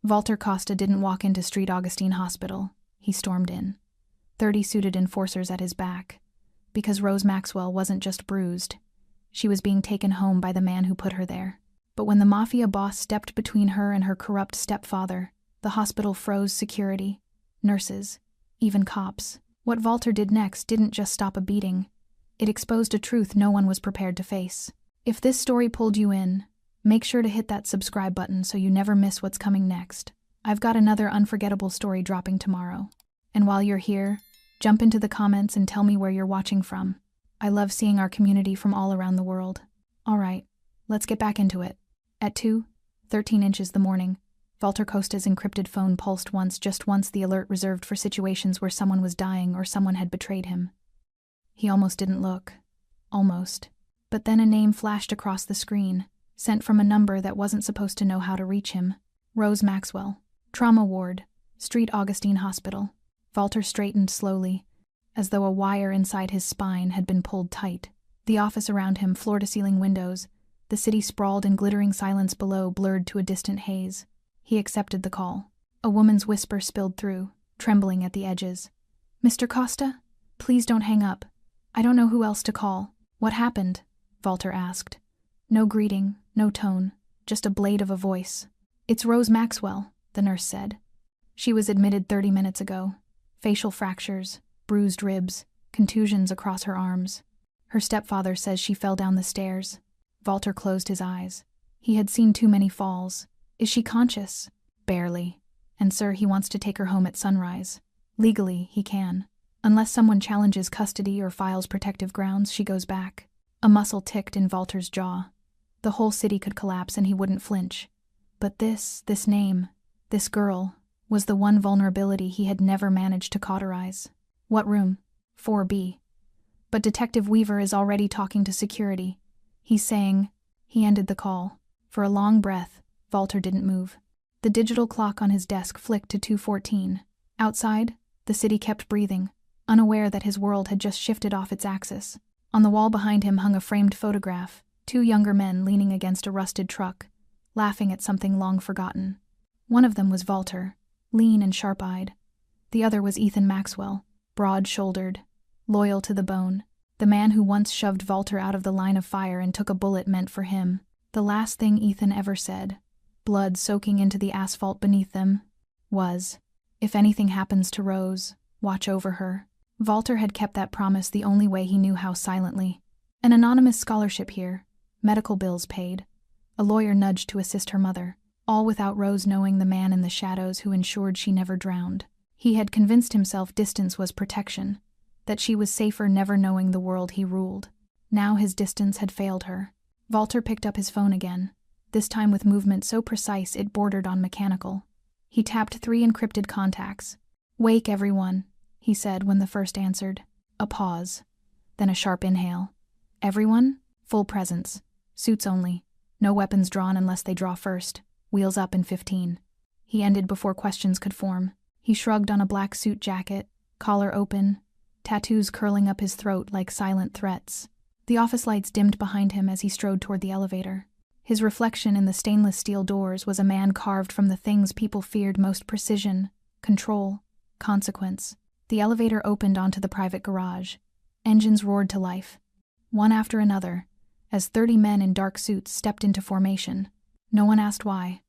Walter Costa didn't walk into Street Augustine Hospital. He stormed in, 30 suited enforcers at his back. Because Rose Maxwell wasn't just bruised. She was being taken home by the man who put her there. But when the Mafia boss stepped between her and her corrupt stepfather, the hospital froze security, nurses, even cops. What Walter did next didn't just stop a beating. It exposed a truth no one was prepared to face. If this story pulled you in, make sure to hit that subscribe button so you never miss what's coming next. I've got another unforgettable story dropping tomorrow. And while you're here, jump into the comments and tell me where you're watching from. I love seeing our community from all around the world. Alright, let's get back into it. At 2:13 inches the morning, Walter Costa's encrypted phone pulsed once, just once, the alert reserved for situations where someone was dying or someone had betrayed him. He almost didn't look. Almost. But then a name flashed across the screen, sent from a number that wasn't supposed to know how to reach him. Rose Maxwell. Trauma ward. Street Augustine Hospital. Walter straightened slowly, as though a wire inside his spine had been pulled tight. The office around him, floor-to-ceiling windows. The city sprawled in glittering silence below, blurred to a distant haze. He accepted the call. A woman's whisper spilled through, trembling at the edges. "Mr. Costa? Please don't hang up. I don't know who else to call." "What happened?" Walter asked. No greeting, no tone, just a blade of a voice. "It's Rose Maxwell," the nurse said. "She was admitted 30 minutes ago. Facial fractures, bruised ribs, contusions across her arms. Her stepfather says she fell down the stairs." Walter closed his eyes. He had seen too many falls. "Is she conscious?" "Barely. And sir, he wants to take her home at sunrise. Legally, he can. Unless someone challenges custody or files protective grounds, she goes back." A muscle ticked in Walter's jaw. The whole city could collapse and he wouldn't flinch. But this name, this girl, was the one vulnerability he had never managed to cauterize. "What room?" "4B. But Detective Weaver is already talking to security. He's saying..." He ended the call. For a long breath, Walter didn't move. The digital clock on his desk flicked to 2:14. Outside, the city kept breathing, unaware that his world had just shifted off its axis. On the wall behind him hung a framed photograph, 2 younger men leaning against a rusted truck, laughing at something long forgotten. One of them was Walter, lean and sharp-eyed. The other was Ethan Maxwell, broad-shouldered, loyal to the bone, the man who once shoved Walter out of the line of fire and took a bullet meant for him. The last thing Ethan ever said, blood soaking into the asphalt beneath them, was, "If anything happens to Rose, watch over her." Walter had kept that promise the only way he knew how, silently. An anonymous scholarship here, medical bills paid, a lawyer nudged to assist her mother, all without Rose knowing, the man in the shadows who ensured she never drowned. He had convinced himself distance was protection, that she was safer never knowing the world he ruled. Now his distance had failed her. Walter picked up his phone again, this time with movement so precise it bordered on mechanical. He tapped 3 encrypted contacts. "Wake everyone," he said when the first answered. A pause, then a sharp inhale. "Everyone? Full presence. Suits only. No weapons drawn unless they draw first. Wheels up in 15. He ended before questions could form. He shrugged on a black suit jacket, collar open, tattoos curling up his throat like silent threats. The office lights dimmed behind him as he strode toward the elevator. His reflection in the stainless steel doors was a man carved from the things people feared most: precision, control, consequence. The elevator opened onto the private garage. Engines roared to life, one after another, as 30 men in dark suits stepped into formation. No one asked why.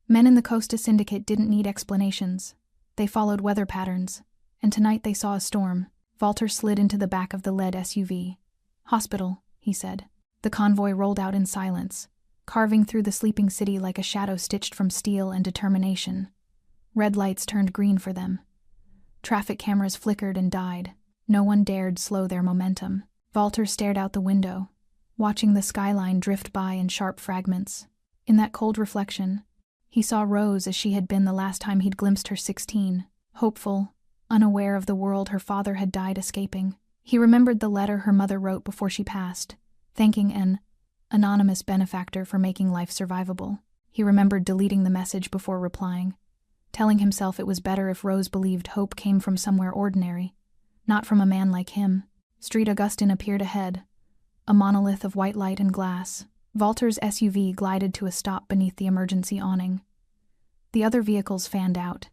Men in the Costa Syndicate didn't need explanations. They followed weather patterns, and tonight they saw a storm. Walter slid into the back of the lead SUV. "Hospital," he said. The convoy rolled out in silence, carving through the sleeping city like a shadow stitched from steel and determination. Red lights turned green for them. Traffic cameras flickered and died. No one dared slow their momentum. Walter stared out the window, watching the skyline drift by in sharp fragments. In that cold reflection, he saw Rose as she had been the last time he'd glimpsed her, 16, hopeful, unaware of the world her father had died escaping. He remembered the letter her mother wrote before she passed, thanking an anonymous benefactor for making life survivable. He remembered deleting the message before replying, telling himself it was better if Rose believed hope came from somewhere ordinary, not from a man like him. Street Augustine appeared ahead, a monolith of white light and glass. Walter's SUV glided to a stop beneath the emergency awning. The other vehicles fanned out.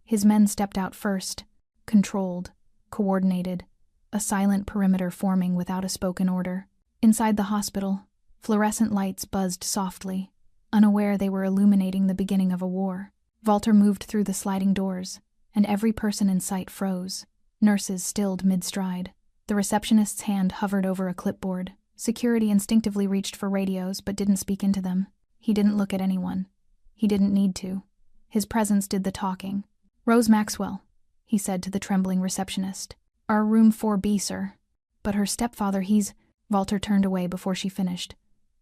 His men stepped out first, controlled, coordinated, a silent perimeter forming without a spoken order. Inside the hospital, fluorescent lights buzzed softly, unaware they were illuminating the beginning of a war. Walter moved through the sliding doors, and every person in sight froze. Nurses stilled mid-stride. The receptionist's hand hovered over a clipboard. Security instinctively reached for radios but didn't speak into them. He didn't look at anyone. He didn't need to. His presence did the talking. "Rose Maxwell," he said to the trembling receptionist. "Our room 4B, sir." "But her stepfather, he's—" Walter turned away before she finished.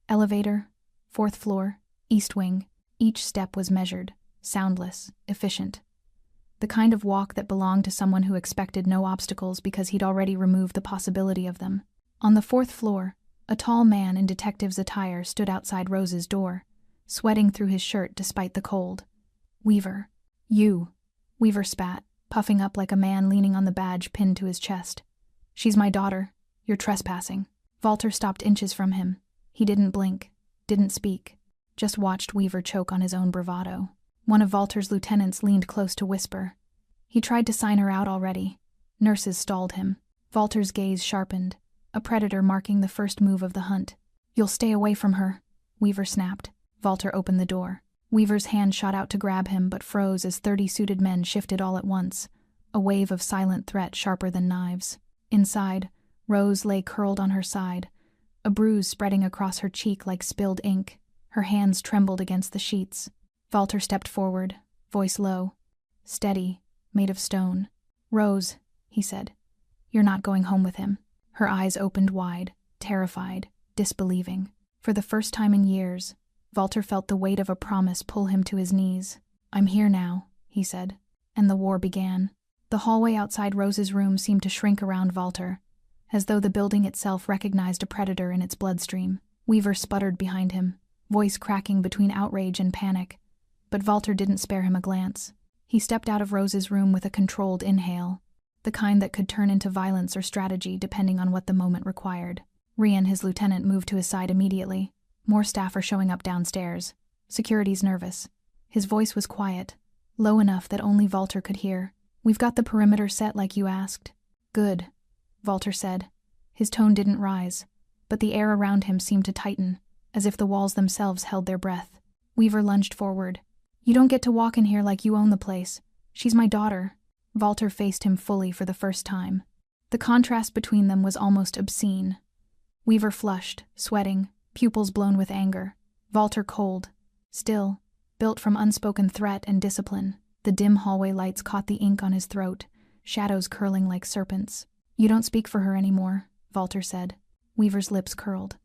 "Elevator, 4th floor, east wing." Each step was measured, soundless, efficient. The kind of walk that belonged to someone who expected no obstacles because he'd already removed the possibility of them. On the 4th floor, a tall man in detective's attire stood outside Rose's door, sweating through his shirt despite the cold. "Weaver." "You," Weaver spat, puffing up like a man leaning on the badge pinned to his chest. "She's my daughter. You're trespassing." Walter stopped inches from him. He didn't blink, didn't speak, just watched Weaver choke on his own bravado. One of Walter's lieutenants leaned close to whisper. He tried to sign her out already. Nurses stalled him. Walter's gaze sharpened, a predator marking the first move of the hunt. "You'll stay away from her," Weaver snapped. Walter opened the door. Weaver's hand shot out to grab him but froze as 30 suited men shifted all at once, a wave of silent threat sharper than knives. Inside, Rose lay curled on her side, a bruise spreading across her cheek like spilled ink. Her hands trembled against the sheets. Walter stepped forward, voice low, steady, made of stone. "Rose," he said, "you're not going home with him." Her eyes opened wide, terrified, disbelieving. For the first time in years, Walter felt the weight of a promise pull him to his knees. "I'm here now," he said, and the war began. The hallway outside Rose's room seemed to shrink around Walter, as though the building itself recognized a predator in its bloodstream. Weaver sputtered behind him, voice cracking between outrage and panic, but Walter didn't spare him a glance. He stepped out of Rose's room with a controlled inhale, the kind that could turn into violence or strategy depending on what the moment required. Rian, his lieutenant, moved to his side immediately. More staff are showing up downstairs. Security's nervous. His voice was quiet, low enough that only Walter could hear. "We've got the perimeter set like you asked." "Good," Walter said. His tone didn't rise, but the air around him seemed to tighten, as if the walls themselves held their breath. Weaver lunged forward. "You don't get to walk in here like you own the place. She's my daughter." Walter faced him fully for the first time. The contrast between them was almost obscene. Weaver flushed, sweating, pupils blown with anger. Walter cold, still, built from unspoken threat and discipline. The dim hallway lights caught the ink on his throat, shadows curling like serpents. "You don't speak for her anymore," Walter said. Weaver's lips curled.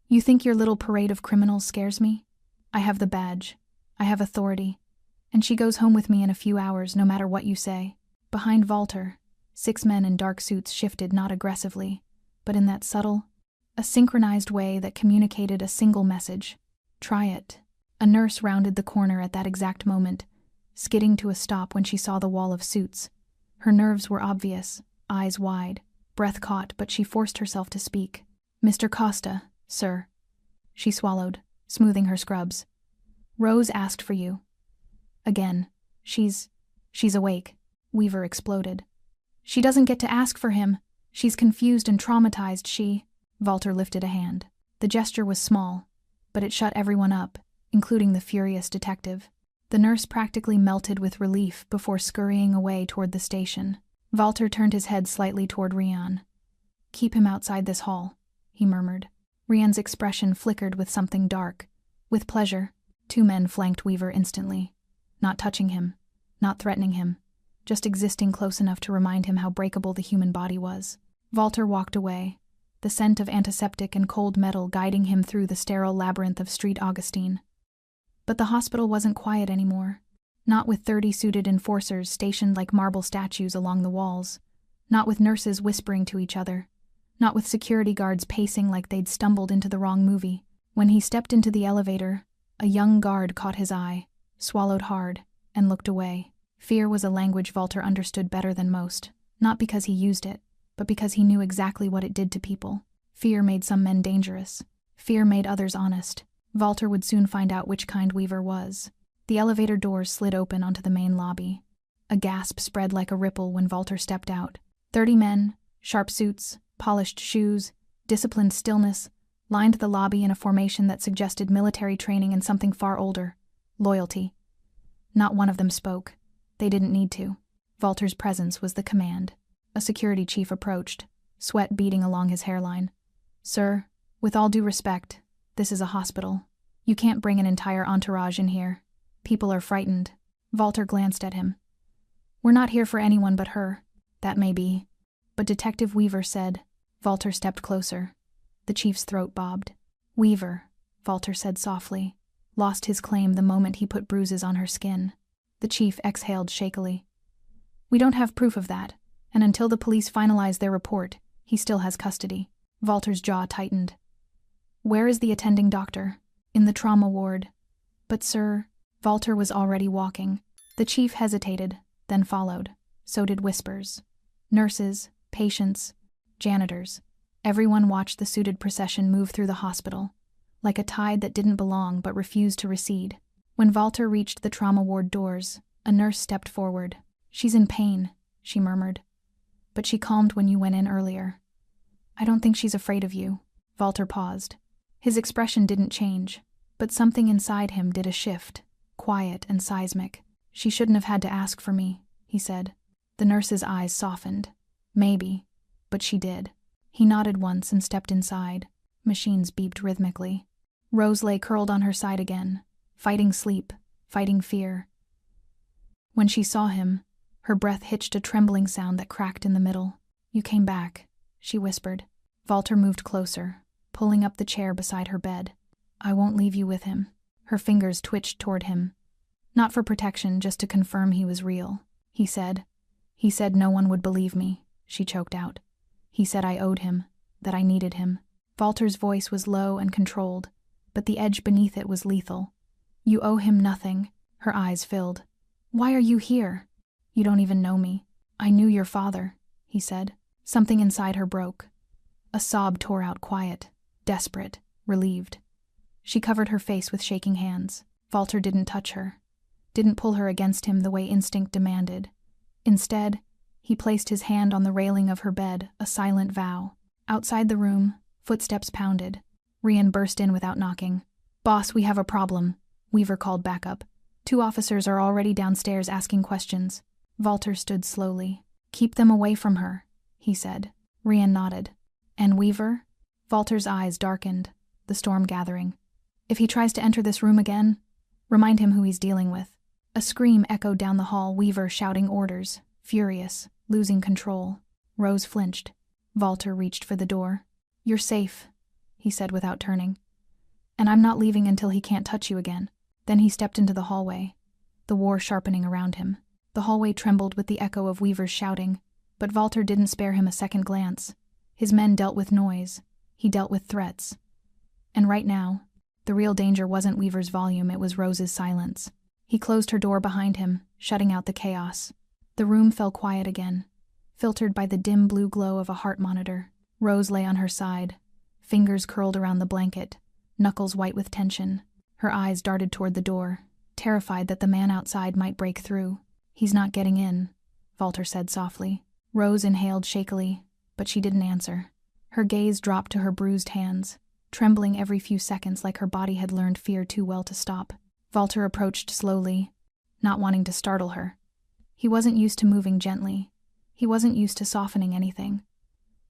"You think your little parade of criminals scares me? I have the badge. I have authority. And she goes home with me in a few hours, no matter what you say." Behind Walter, 6 men in dark suits shifted not aggressively, but in that subtle, a synchronized way that communicated a single message. "Try it." A nurse rounded the corner at that exact moment, skidding to a stop when she saw the wall of suits. Her nerves were obvious, eyes wide, breath caught, but she forced herself to speak. "Mr. Costa, sir." She swallowed, smoothing her scrubs. "Rose asked for you." Again. She's awake," Weaver exploded. "She doesn't get to ask for him. She's confused and traumatized, she—" Walter lifted a hand. The gesture was small, but it shut everyone up, including the furious detective. The nurse practically melted with relief before scurrying away toward the station. Walter turned his head slightly toward Rian. "Keep him outside this hall," he murmured. Rian's expression flickered with something dark. With pleasure, 2 men flanked Weaver instantly. Not touching him, not threatening him, just existing close enough to remind him how breakable the human body was. Walter walked away, the scent of antiseptic and cold metal guiding him through the sterile labyrinth of Street Augustine. But the hospital wasn't quiet anymore. Not with 30 suited enforcers stationed like marble statues along the walls. Not with nurses whispering to each other. Not with security guards pacing like they'd stumbled into the wrong movie. When he stepped into the elevator, a young guard caught his eye, swallowed hard, and looked away. Fear was a language Walter understood better than most, not because he used it, but because he knew exactly what it did to people. Fear made some men dangerous. Fear made others honest. Walter would soon find out which kind Weaver was. The elevator doors slid open onto the main lobby. A gasp spread like a ripple when Walter stepped out. 30 men, sharp suits, polished shoes, disciplined stillness, lined the lobby in a formation that suggested military training and something far older: loyalty. Not one of them spoke. They didn't need to. Walter's presence was the command. A security chief approached, sweat beading along his hairline. "Sir, with all due respect, this is a hospital. You can't bring an entire entourage in here. People are frightened." Walter glanced at him. "We're not here for anyone but her." "That may be. But Detective Weaver said..." Walter stepped closer. The chief's throat bobbed. "Weaver," Walter said softly, lost his claim the moment he put bruises on her skin. The chief exhaled shakily. "We don't have proof of that, and until the police finalize their report, he still has custody." Walter's jaw tightened. "Where is the attending doctor?" "In the trauma ward." "But sir..." Walter was already walking. The chief hesitated, then followed. So did whispers. Nurses, patients, janitors. Everyone watched the suited procession move through the hospital, like a tide that didn't belong but refused to recede. When Walter reached the trauma ward doors, a nurse stepped forward. "She's in pain," she murmured. "But she calmed when you went in earlier." "I don't think she's afraid of you." Walter paused. His expression didn't change, but something inside him did a shift, quiet and seismic. "She shouldn't have had to ask for me," he said. The nurse's eyes softened. "Maybe, but she did." He nodded once and stepped inside. Machines beeped rhythmically. Rose lay curled on her side again, fighting sleep, fighting fear. When she saw him, her breath hitched a trembling sound that cracked in the middle. "You came back," she whispered. Walter moved closer, pulling up the chair beside her bed. "I won't leave you with him." Her fingers twitched toward him. "Not for protection, just to confirm he was real," he said. "He said no one would believe me," she choked out. "He said I owed him, that I needed him." Walter's voice was low and controlled, but the edge beneath it was lethal. "You owe him nothing." Her eyes filled. "Why are you here?" "You don't even know me." "I knew your father," he said. Something inside her broke. A sob tore out quiet, desperate, relieved. She covered her face with shaking hands. Walter didn't touch her, didn't pull her against him the way instinct demanded. Instead, he placed his hand on the railing of her bed, a silent vow. Outside the room, footsteps pounded. Rian burst in without knocking. "Boss, we have a problem," Weaver called back up. "2 officers are already downstairs asking questions." Walter stood slowly. "Keep them away from her," he said. Rian nodded. "And Weaver?" Walter's eyes darkened, the storm gathering. "If he tries to enter this room again, remind him who he's dealing with." A scream echoed down the hall, Weaver shouting orders, furious, losing control. Rose flinched. Walter reached for the door. "You're safe," he said without turning. "And I'm not leaving until he can't touch you again." Then he stepped into the hallway, the war sharpening around him. The hallway trembled with the echo of Weaver's shouting, but Walter didn't spare him a second glance. His men dealt with noise. He dealt with threats. And right now, the real danger wasn't Weaver's volume, it was Rose's silence. He closed her door behind him, shutting out the chaos. The room fell quiet again, filtered by the dim blue glow of a heart monitor. Rose lay on her side, fingers curled around the blanket, knuckles white with tension. Her eyes darted toward the door, terrified that the man outside might break through. "He's not getting in," Walter said softly. Rose inhaled shakily, but she didn't answer. Her gaze dropped to her bruised hands, trembling every few seconds like her body had learned fear too well to stop. Walter approached slowly, not wanting to startle her. He wasn't used to moving gently. He wasn't used to softening anything.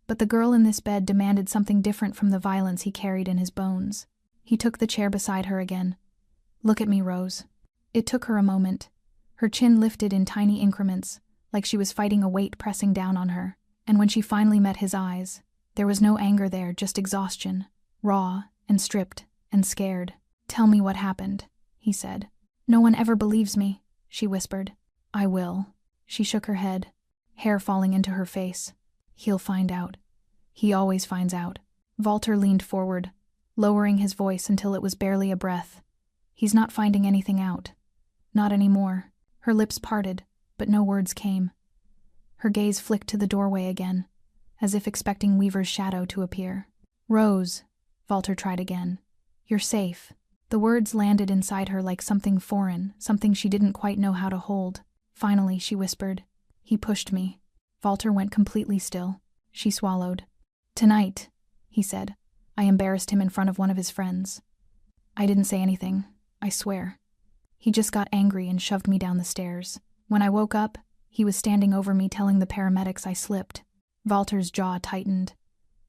But the girl in this bed demanded something different from the violence he carried in his bones. He took the chair beside her again. "Look at me, Rose." It took her a moment. Her chin lifted in tiny increments, like she was fighting a weight pressing down on her. And when she finally met his eyes, there was no anger there, just exhaustion, raw and stripped and scared. "Tell me what happened," he said. "No one ever believes me," she whispered. "I will." She shook her head, hair falling into her face. "He'll find out. He always finds out." Walter leaned forward, lowering his voice until it was barely a breath. "He's not finding anything out. Not anymore." Her lips parted, but no words came. Her gaze flicked to the doorway again, as if expecting Weaver's shadow to appear. "Rose," Walter tried again. "You're safe." The words landed inside her like something foreign, something she didn't quite know how to hold. Finally, she whispered, "He pushed me." Walter went completely still. She swallowed. "Tonight," he said. "I embarrassed him in front of one of his friends. I didn't say anything, I swear. He just got angry and shoved me down the stairs. When I woke up, he was standing over me telling the paramedics I slipped." Walter's jaw tightened.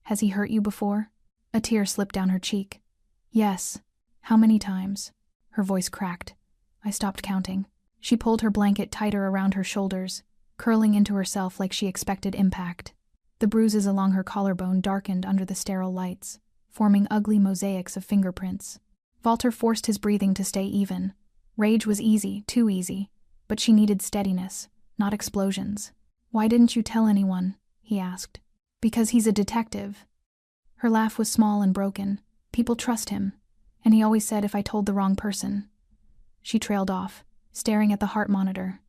"Has he hurt you before?" A tear slipped down her cheek. "Yes." "How many times?" Her voice cracked. "I stopped counting." She pulled her blanket tighter around her shoulders, curling into herself like she expected impact. The bruises along her collarbone darkened under the sterile lights, forming ugly mosaics of fingerprints. Walter forced his breathing to stay even. Rage was easy, too easy, but she needed steadiness, not explosions. "Why didn't you tell anyone?" he asked. "Because he's a detective." Her laugh was small and broken. "People trust him, and he always said if I told the wrong person." She trailed off, staring at the heart monitor.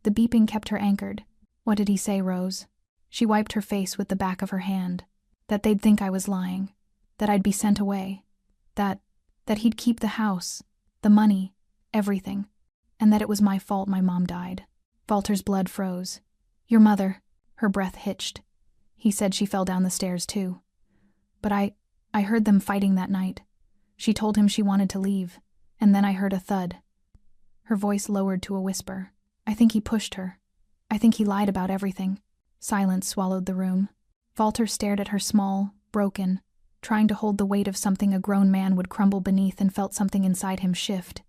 The beeping kept her anchored. "What did he say, Rose?" She wiped her face with the back of her hand. "That they'd think I was lying. That I'd be sent away. That he'd keep the house, the money, everything. And that it was my fault my mom died." Walter's blood froze. "Your mother," her breath hitched. "He said she fell down the stairs too. But I heard them fighting that night. She told him she wanted to leave, and then I heard a thud." Her voice lowered to a whisper. "I think he pushed her. I think he lied about everything." Silence swallowed the room. Walter stared at her small, broken, trying to hold the weight of something a grown man would crumble beneath, and felt something inside him shift.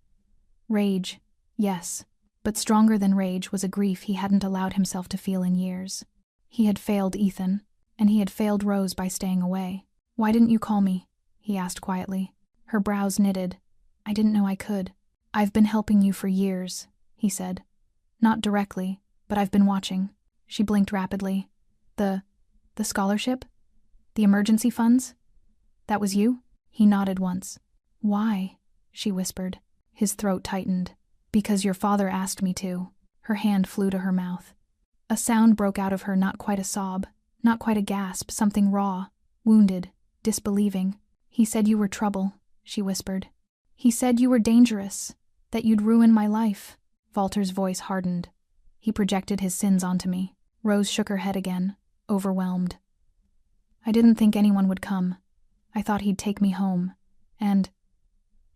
Rage, yes, but stronger than rage was a grief he hadn't allowed himself to feel in years. He had failed Ethan, and he had failed Rose by staying away. "Why didn't you call me?" he asked quietly. Her brows knitted. "I didn't know I could." "I've been helping you for years," he said. "Not directly, but I've been watching." She blinked rapidly. The scholarship? The emergency funds? That was you?" He nodded once. "Why?" she whispered. His throat tightened. "Because your father asked me to." Her hand flew to her mouth. A sound broke out of her, not quite a sob, not quite a gasp, something raw, wounded, disbelieving. "He said you were trouble," she whispered. "He said you were dangerous, that you'd ruin my life." Walter's voice hardened. "He projected his sins onto me." Rose shook her head again, overwhelmed. "I didn't think anyone would come. I thought he'd take me home, and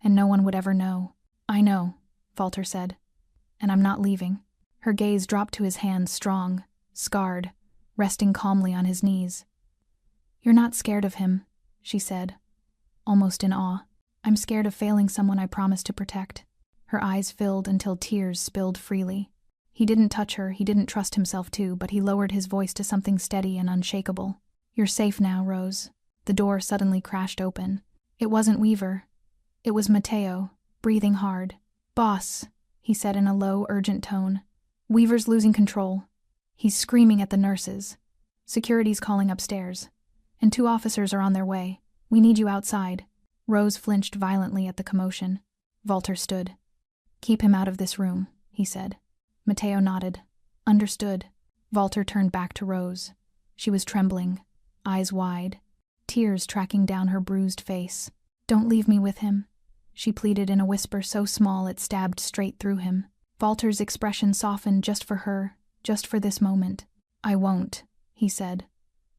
no one would ever know." "I know," Walter said, "and I'm not leaving." Her gaze dropped to his hands, strong, scarred, resting calmly on his knees. "You're not scared of him," she said, almost in awe. "I'm scared of failing someone I promised to protect." Her eyes filled until tears spilled freely. He didn't touch her, he didn't trust himself to, but he lowered his voice to something steady and unshakable. "You're safe now, Rose." The door suddenly crashed open. It wasn't Weaver. It was Mateo, breathing hard. "Boss," he said in a low, urgent tone. "Weaver's losing control. He's screaming at the nurses. Security's calling upstairs. And 2 officers are on their way. We need you outside." Rose flinched violently at the commotion. Walter stood. "Keep him out of this room," he said. Mateo nodded. "Understood." Walter turned back to Rose. She was trembling, eyes wide, tears tracking down her bruised face. "Don't leave me with him," she pleaded in a whisper so small it stabbed straight through him. Walter's expression softened just for her, just for this moment. "I won't," he said.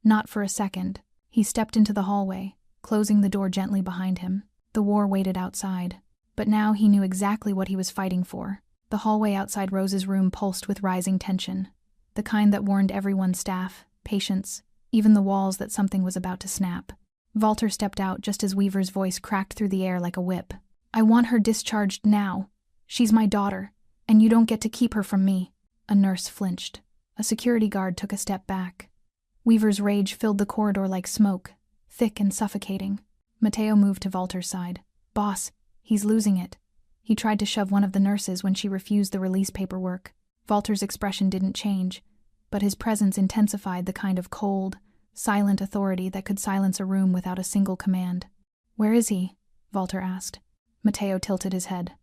"Not for a second." He stepped into the hallway, closing the door gently behind him. The war waited outside, but now he knew exactly what he was fighting for. The hallway outside Rose's room pulsed with rising tension, the kind that warned everyone's staff, patients, even the walls that something was about to snap. Walter stepped out just as Weaver's voice cracked through the air like a whip. "I want her discharged now. She's my daughter, and you don't get to keep her from me." A nurse flinched. A security guard took a step back. Weaver's rage filled the corridor like smoke, thick and suffocating. Mateo moved to Walter's side. "Boss, he's losing it." He tried to shove one of the nurses when she refused the release paperwork. Walter's expression didn't change, but his presence intensified the kind of cold, silent authority that could silence a room without a single command. "Where is he?" Walter asked. Mateo tilted his head.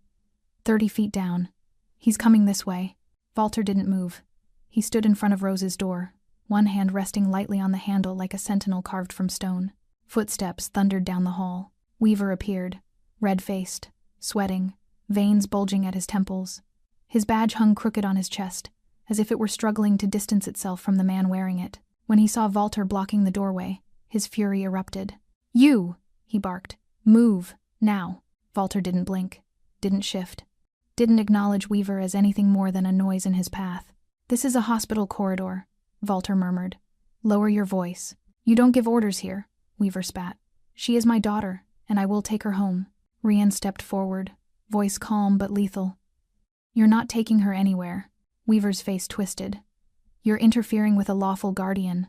30 feet down. He's coming this way." Walter didn't move. He stood in front of Rose's door, one hand resting lightly on the handle like a sentinel carved from stone. Footsteps thundered down the hall. Weaver appeared, red-faced, sweating, veins bulging at his temples. His badge hung crooked on his chest, as if it were struggling to distance itself from the man wearing it. When he saw Walter blocking the doorway, his fury erupted. "You!" he barked. "Move, now." Walter didn't blink, didn't shift, didn't acknowledge Weaver as anything more than a noise in his path. "This is a hospital corridor," Walter murmured. "Lower your voice." "You don't give orders here," Weaver spat. "She is my daughter, and I will take her home." Rian stepped forward, voice calm but lethal. "You're not taking her anywhere." Weaver's face twisted. "You're interfering with a lawful guardian.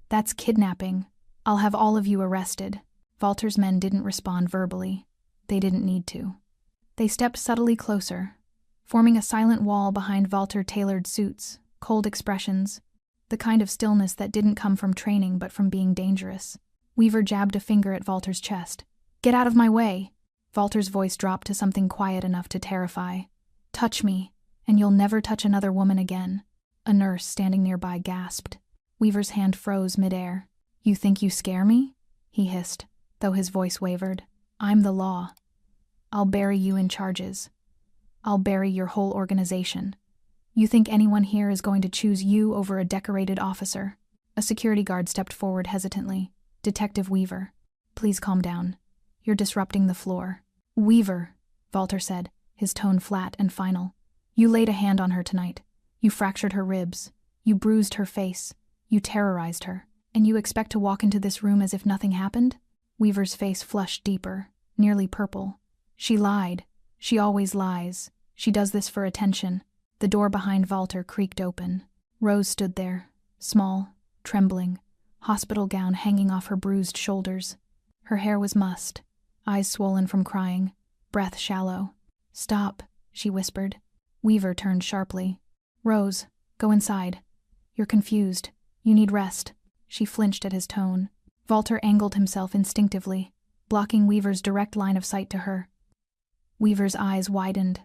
That's kidnapping. I'll have all of you arrested." Walter's men didn't respond verbally. They didn't need to. They stepped subtly closer, forming a silent wall behind Walter-tailored suits, cold expressions, the kind of stillness that didn't come from training but from being dangerous. Weaver jabbed a finger at Walter's chest. "Get out of my way!" Walter's voice dropped to something quiet enough to terrify. "Touch me, and you'll never touch another woman again." A nurse standing nearby gasped. Weaver's hand froze midair. "You think you scare me?" he hissed, though his voice wavered. "I'm the law. I'll bury you in charges. I'll bury your whole organization. You think anyone here is going to choose you over a decorated officer?" A security guard stepped forward hesitantly. "Detective Weaver, please calm down. You're disrupting the floor." "Weaver," Walter said, his tone flat and final. "You laid a hand on her tonight. You fractured her ribs. You bruised her face. You terrorized her. And you expect to walk into this room as if nothing happened?" Weaver's face flushed deeper, nearly purple. "She lied. She always lies. She does this for attention." The door behind Walter creaked open. Rose stood there, small, trembling, hospital gown hanging off her bruised shoulders. Her hair was mussed, eyes swollen from crying, breath shallow. "Stop," she whispered. Weaver turned sharply. "Rose, go inside. You're confused. You need rest." She flinched at his tone. Walter angled himself instinctively, blocking Weaver's direct line of sight to her. Weaver's eyes widened,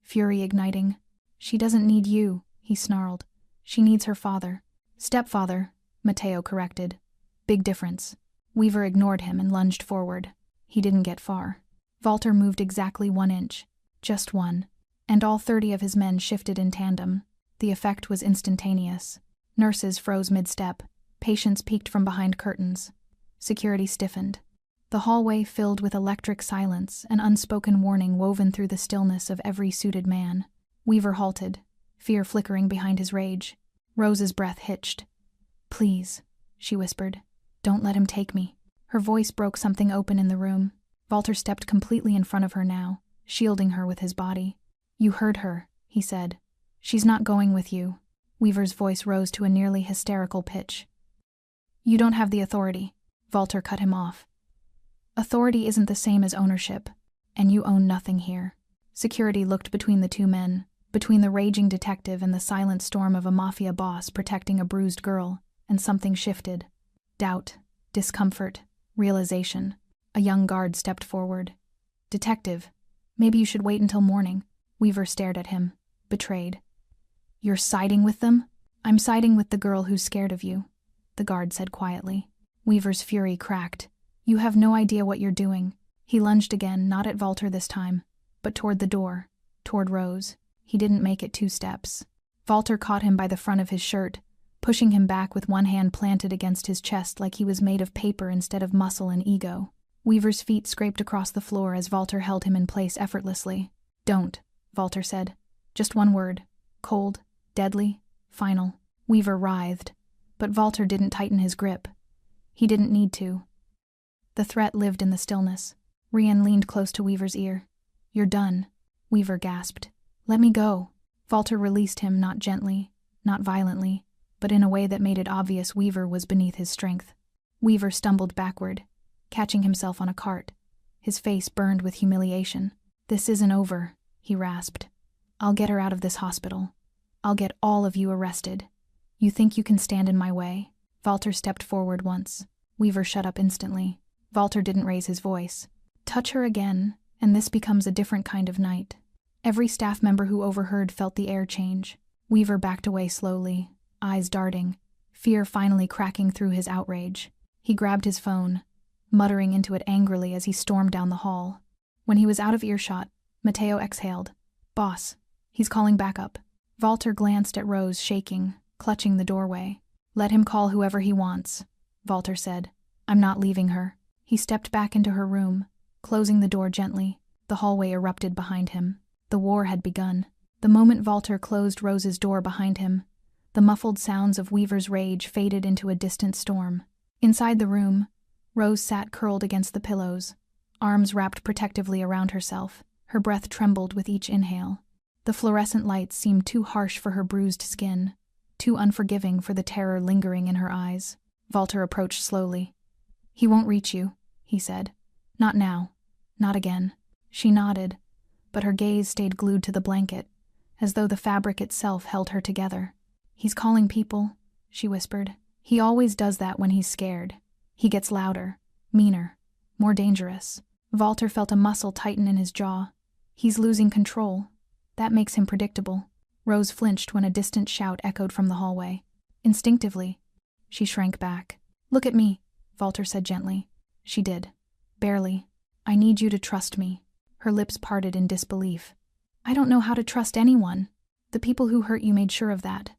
fury igniting. "She doesn't need you," he snarled. "She needs her father." "Stepfather," Mateo corrected. "Big difference." Weaver ignored him and lunged forward. He didn't get far. Walter moved exactly 1 inch. Just one. And all 30 of his men shifted in tandem. The effect was instantaneous. Nurses froze mid-step. Patients peeked from behind curtains. Security stiffened. The hallway filled with electric silence, an unspoken warning woven through the stillness of every suited man. Weaver halted, fear flickering behind his rage. Rose's breath hitched. "Please," she whispered, "don't let him take me." Her voice broke something open in the room. Walter stepped completely in front of her now, shielding her with his body. "You heard her," he said. "She's not going with you." Weaver's voice rose to a nearly hysterical pitch. "You don't have the authority." Walter cut him off. "Authority isn't the same as ownership, and you own nothing here." Security looked between the two men, between the raging detective and the silent storm of a Mafia boss protecting a bruised girl, and something shifted. Doubt, discomfort, realization. A young guard stepped forward. "Detective, maybe you should wait until morning." Weaver stared at him, betrayed. "You're siding with them?" "I'm siding with the girl who's scared of you," the guard said quietly. Weaver's fury cracked. "You have no idea what you're doing." He lunged again, not at Walter this time, but toward the door, toward Rose. He didn't make it 2 steps. Walter caught him by the front of his shirt, pushing him back with one hand planted against his chest like he was made of paper instead of muscle and ego. Weaver's feet scraped across the floor as Walter held him in place effortlessly. "Don't," Walter said. "Just one word. Cold, deadly, final." Weaver writhed, but Walter didn't tighten his grip. He didn't need to. The threat lived in the stillness. Rian leaned close to Weaver's ear. "You're done," Weaver gasped. "Let me go." Walter released him, not gently, not violently, but in a way that made it obvious Weaver was beneath his strength. Weaver stumbled backward, catching himself on a cart. His face burned with humiliation. "This isn't over," he rasped. "I'll get her out of this hospital. I'll get all of you arrested. You think you can stand in my way?" Walter stepped forward once. Weaver shut up instantly. Walter didn't raise his voice. Touch her again, and this becomes a different kind of night. Every staff member who overheard felt the air change. Weaver backed away slowly, eyes darting, fear finally cracking through his outrage. He grabbed his phone, muttering into it angrily as he stormed down the hall. When he was out of earshot, Mateo exhaled. Boss. He's calling backup. Walter glanced at Rose, shaking, clutching the doorway. Let him call whoever he wants, Walter said. I'm not leaving her. He stepped back into her room, closing the door gently. The hallway erupted behind him. The war had begun. The moment Walter closed Rose's door behind him, the muffled sounds of Weaver's rage faded into a distant storm. Inside the room, Rose sat curled against the pillows, arms wrapped protectively around herself. Her breath trembled with each inhale. The fluorescent lights seemed too harsh for her bruised skin, too unforgiving for the terror lingering in her eyes. Walter approached slowly. He won't reach you, he said. Not now. Not again. She nodded, but her gaze stayed glued to the blanket, as though the fabric itself held her together. He's calling people, she whispered. He always does that when he's scared. He gets louder, meaner, more dangerous. Walter felt a muscle tighten in his jaw. He's losing control. That makes him predictable. Rose flinched when a distant shout echoed from the hallway. Instinctively, she shrank back. Look at me, Walter said gently. She did. Barely. I need you to trust me. Her lips parted in disbelief. I don't know how to trust anyone. The people who hurt you made sure of that.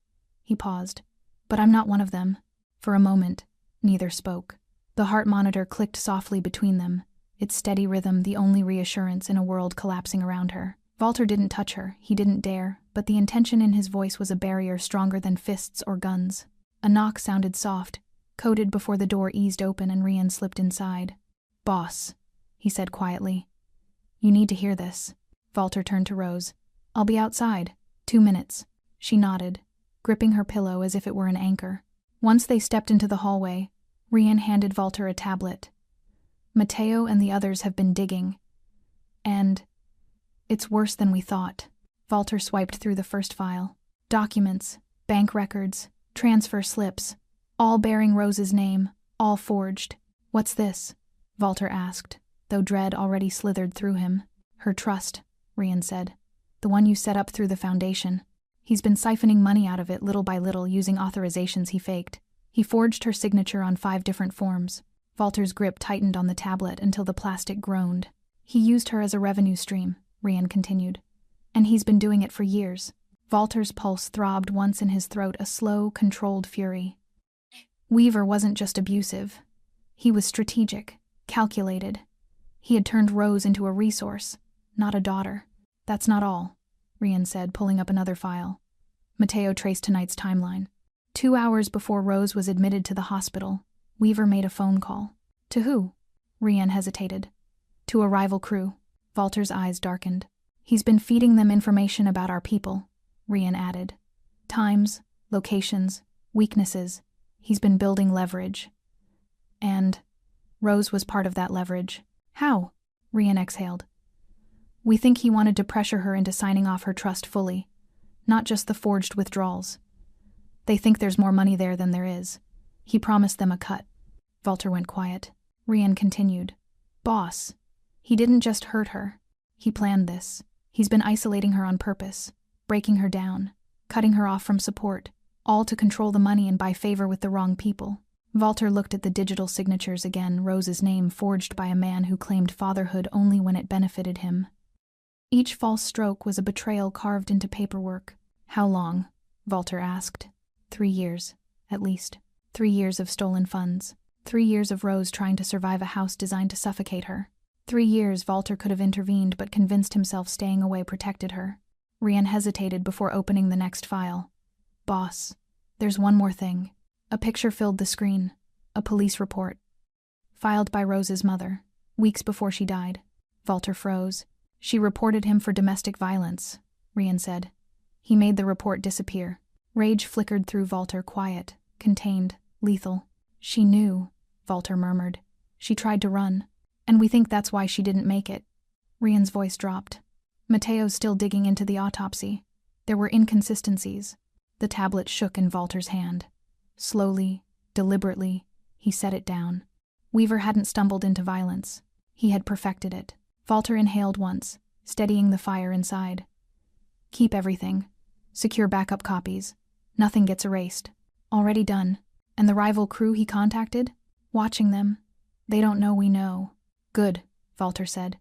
He paused. But I'm not one of them. For a moment, neither spoke. The heart monitor clicked softly between them, its steady rhythm the only reassurance in a world collapsing around her. Walter didn't touch her, he didn't dare, but the intention in his voice was a barrier stronger than fists or guns. A knock sounded soft, coded before the door eased open and Rian slipped inside. Boss, he said quietly. You need to hear this. Walter turned to Rose. I'll be outside. 2 minutes. She nodded, gripping her pillow as if it were an anchor. Once they stepped into the hallway, Rian handed Walter a tablet. Mateo and the others have been digging. And it's worse than we thought. Walter swiped through the first file. Documents, bank records, transfer slips, all bearing Rose's name, all forged. What's this? Walter asked, though dread already slithered through him. Her trust, Rian said. The one you set up through the foundation. He's been siphoning money out of it little by little using authorizations he faked. He forged her signature on 5 different forms. Walter's grip tightened on the tablet until the plastic groaned. He used her as a revenue stream, Rian continued. And he's been doing it for years. Walter's pulse throbbed once in his throat, a slow, controlled fury. Weaver wasn't just abusive. He was strategic, calculated. He had turned Rose into a resource, not a daughter. That's not all, Rian said, pulling up another file. Mateo traced tonight's timeline. 2 hours before Rose was admitted to the hospital, Weaver made a phone call. To who? Rian hesitated. To a rival crew. Walter's eyes darkened. He's been feeding them information about our people, Rian added. Times, locations, weaknesses. He's been building leverage. And Rose was part of that leverage. How? Rian exhaled. We think he wanted to pressure her into signing off her trust fully, not just the forged withdrawals. They think there's more money there than there is. He promised them a cut. Walter went quiet. Rian continued. Boss, he didn't just hurt her. He planned this. He's been isolating her on purpose, breaking her down, cutting her off from support, all to control the money and buy favor with the wrong people. Walter looked at the digital signatures again, Rose's name forged by a man who claimed fatherhood only when it benefited him. Each false stroke was a betrayal carved into paperwork. How long? Walter asked. 3 years, at least. 3 years of stolen funds. 3 years of Rose trying to survive a house designed to suffocate her. 3 years Walter could have intervened, but convinced himself staying away protected her. Rian hesitated before opening the next file. Boss, there's one more thing. A picture filled the screen. A police report. Filed by Rose's mother, weeks before she died. Walter froze. She reported him for domestic violence, Rian said. He made the report disappear. Rage flickered through Walter, quiet, contained, lethal. She knew, Walter murmured. She tried to run. And we think that's why she didn't make it. Rian's voice dropped. Mateo's still digging into the autopsy. There were inconsistencies. The tablet shook in Walter's hand. Slowly, deliberately, he set it down. Weaver hadn't stumbled into violence. He had perfected it. Walter inhaled once, steadying the fire inside. Keep everything. Secure backup copies. Nothing gets erased. Already done. And the rival crew he contacted? Watching them. They don't know we know. Good, Walter said.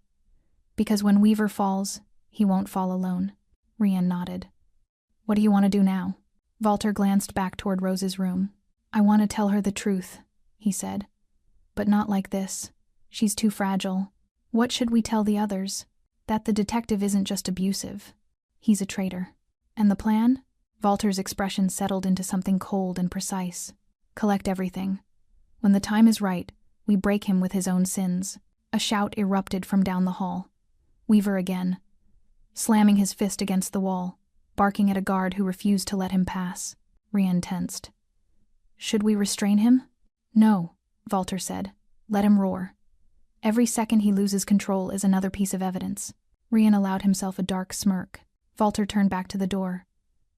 Because when Weaver falls, He won't fall alone. Rian nodded. What do you want to do now? Walter glanced back toward Rose's room. I want to tell her the truth, he said. But not like this. She's too fragile. What should we tell the others? That the detective isn't just abusive. He's a traitor. And the plan? Walter's expression settled into something cold and precise. Collect everything. When the time is right, we break him with his own sins. A shout erupted from down the hall. Weaver again, slamming his fist against the wall, barking at a guard who refused to let him pass. Rian tensed. Should we restrain him? No, Walter said. Let him roar. Every second he loses control is another piece of evidence. Rian allowed himself a dark smirk. Walter turned back to the door.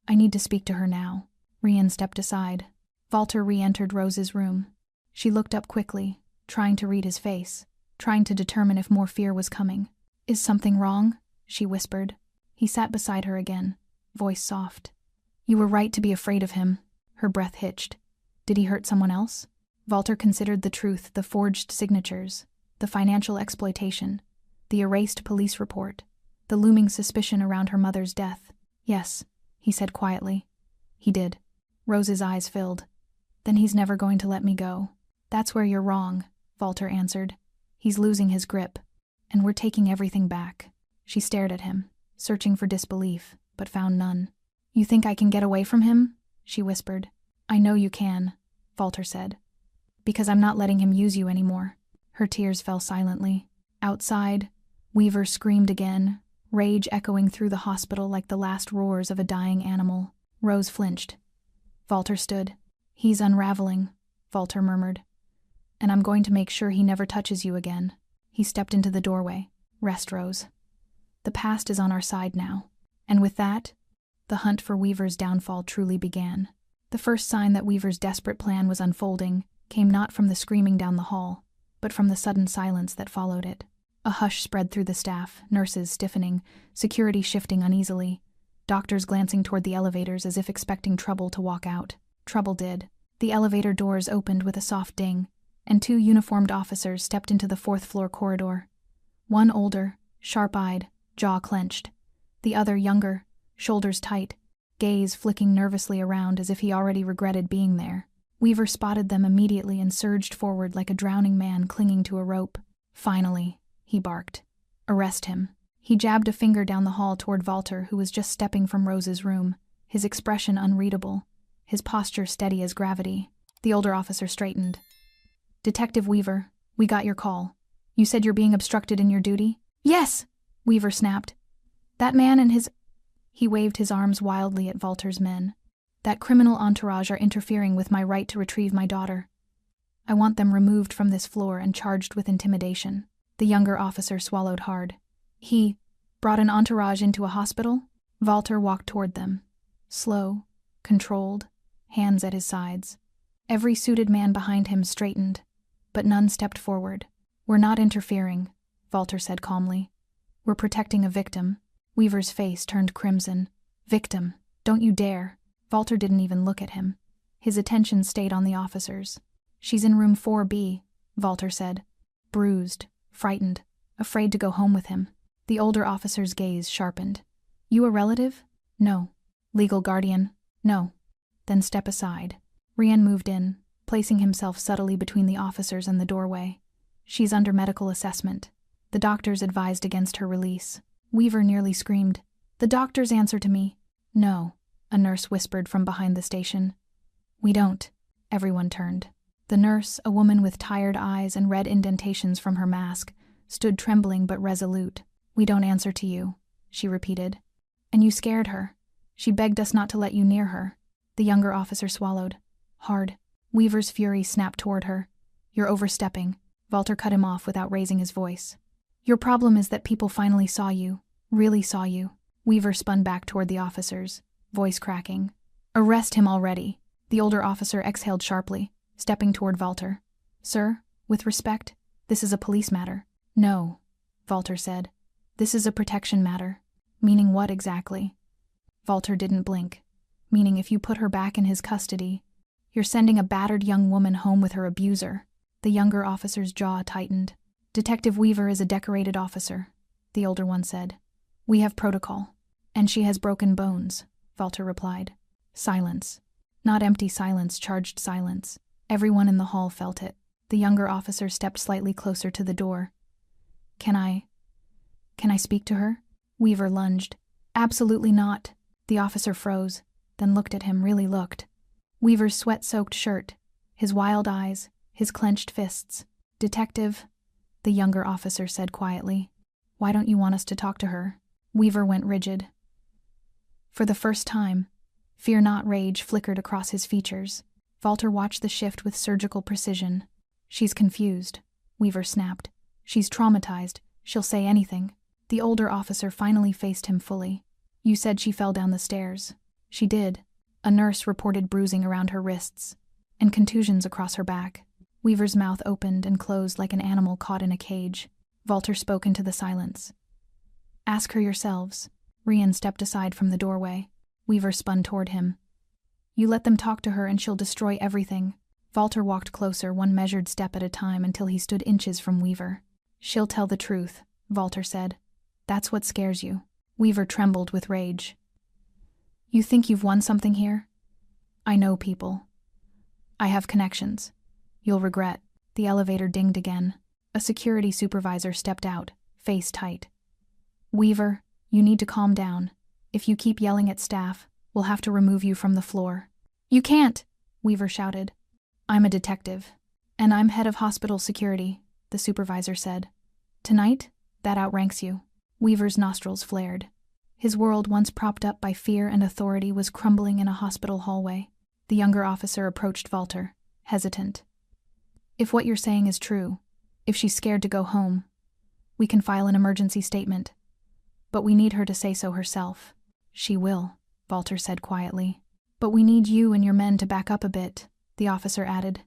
I need to speak to her now. Rian stepped aside. Walter re-entered Rose's room. She looked up quickly, trying to read his face, trying to determine if more fear was coming. Is something wrong? She whispered. He sat beside her again, voice soft. You were right to be afraid of him. Her breath hitched. Did he hurt someone else? Walter considered the truth, the forged signatures, the financial exploitation, the erased police report, the looming suspicion around her mother's death. Yes, he said quietly. He did. Rose's eyes filled. Then he's never going to let me go. That's where you're wrong, Walter answered. He's losing his grip, and we're taking everything back. She stared at him, searching for disbelief, but found none. You think I can get away from him? She whispered. I know you can, Walter said. Because I'm not letting him use you anymore. Her tears fell silently. Outside, Weaver screamed again, rage echoing through the hospital like the last roars of a dying animal. Rose flinched. Walter stood. He's unraveling, Walter murmured. And I'm going to make sure he never touches you again. He stepped into the doorway. Rest, Rose. The past is on our side now. And with that, the hunt for Weaver's downfall truly began. The first sign that Weaver's desperate plan was unfolding came not from the screaming down the hall, but from the sudden silence that followed it. A hush spread through the staff, nurses stiffening, security shifting uneasily, doctors glancing toward the elevators as if expecting trouble to walk out. Trouble did. The elevator doors opened with a soft ding, and 2 uniformed officers stepped into the 4th-floor corridor. One older, sharp-eyed, jaw clenched. The other younger, shoulders tight, gaze flicking nervously around as if he already regretted being there. Weaver spotted them immediately and surged forward like a drowning man clinging to a rope. Finally, he barked. Arrest him. He jabbed a finger down the hall toward Walter, who was just stepping from Rose's room, his expression unreadable, his posture steady as gravity. The older officer straightened. Detective Weaver, we got your call. You said you're being obstructed in your duty? Yes, Weaver snapped. That man and his... He waved his arms wildly at Walter's men. That criminal entourage are interfering with my right to retrieve my daughter. I want them removed from this floor and charged with intimidation. The younger officer swallowed hard. He brought an entourage into a hospital? Walter walked toward them. Slow, controlled, hands at his sides. Every suited man behind him straightened, but none stepped forward. We're not interfering, Walter said calmly. We're protecting a victim. Weaver's face turned crimson. Victim, don't you dare. Walter didn't even look at him. His attention stayed on the officers. She's in room 4B, Walter said. Bruised, frightened, afraid to go home with him. The older officer's gaze sharpened. You a relative? No. Legal guardian? No. Then step aside. Rian moved in, placing himself subtly between the officers and the doorway. She's under medical assessment. The doctors advised against her release. Weaver nearly screamed. The doctors answer to me. No, a nurse whispered from behind the station. We don't. Everyone turned. The nurse, a woman with tired eyes and red indentations from her mask, stood trembling but resolute. We don't answer to you, she repeated. And you scared her. She begged us not to let you near her. The younger officer swallowed. Hard. Weaver's fury snapped toward her. You're overstepping. Walter cut him off without raising his voice. Your problem is that people finally saw you. Really saw you. Weaver spun back toward the officers, voice cracking. Arrest him already. The older officer exhaled sharply, stepping toward Walter. Sir, with respect, this is a police matter. No, Walter said. This is a protection matter. Meaning what exactly? Walter didn't blink. Meaning if you put her back in his custody, you're sending a battered young woman home with her abuser. The younger officer's jaw tightened. Detective Weaver is a decorated officer, the older one said. We have protocol. And she has broken bones, Walter replied. Silence. Not empty silence, charged silence. Everyone in the hall felt it. The younger officer stepped slightly closer to the door. Can I speak to her? Weaver lunged. Absolutely not. The officer froze, then looked at him, really looked. Weaver's sweat-soaked shirt, his wild eyes, his clenched fists. Detective, the younger officer said quietly. Why don't you want us to talk to her? Weaver went rigid. For the first time, fear not rage flickered across his features. Walter watched the shift with surgical precision. She's confused, Weaver snapped. She's traumatized. She'll say anything. The older officer finally faced him fully. You said she fell down the stairs. She did. A nurse reported bruising around her wrists and contusions across her back. Weaver's mouth opened and closed like an animal caught in a cage. Walter spoke into the silence. Ask her yourselves. Rian stepped aside from the doorway. Weaver spun toward him. You let them talk to her and she'll destroy everything. Walter walked closer, one measured step at a time, until he stood inches from Weaver. She'll tell the truth, Walter said. That's what scares you. Weaver trembled with rage. You think you've won something here? I know people. I have connections. You'll regret. The elevator dinged again. A security supervisor stepped out, face tight. Weaver, you need to calm down. If you keep yelling at staff, we'll have to remove you from the floor. You can't, Weaver shouted. I'm a detective. And I'm head of hospital security, the supervisor said. Tonight, that outranks you. Weaver's nostrils flared. His world, once propped up by fear and authority, was crumbling in a hospital hallway. The younger officer approached Walter, hesitant. If what you're saying is true, if she's scared to go home, we can file an emergency statement. But we need her to say so herself. She will, Walter said quietly. But we need you and your men to back up a bit, the officer added.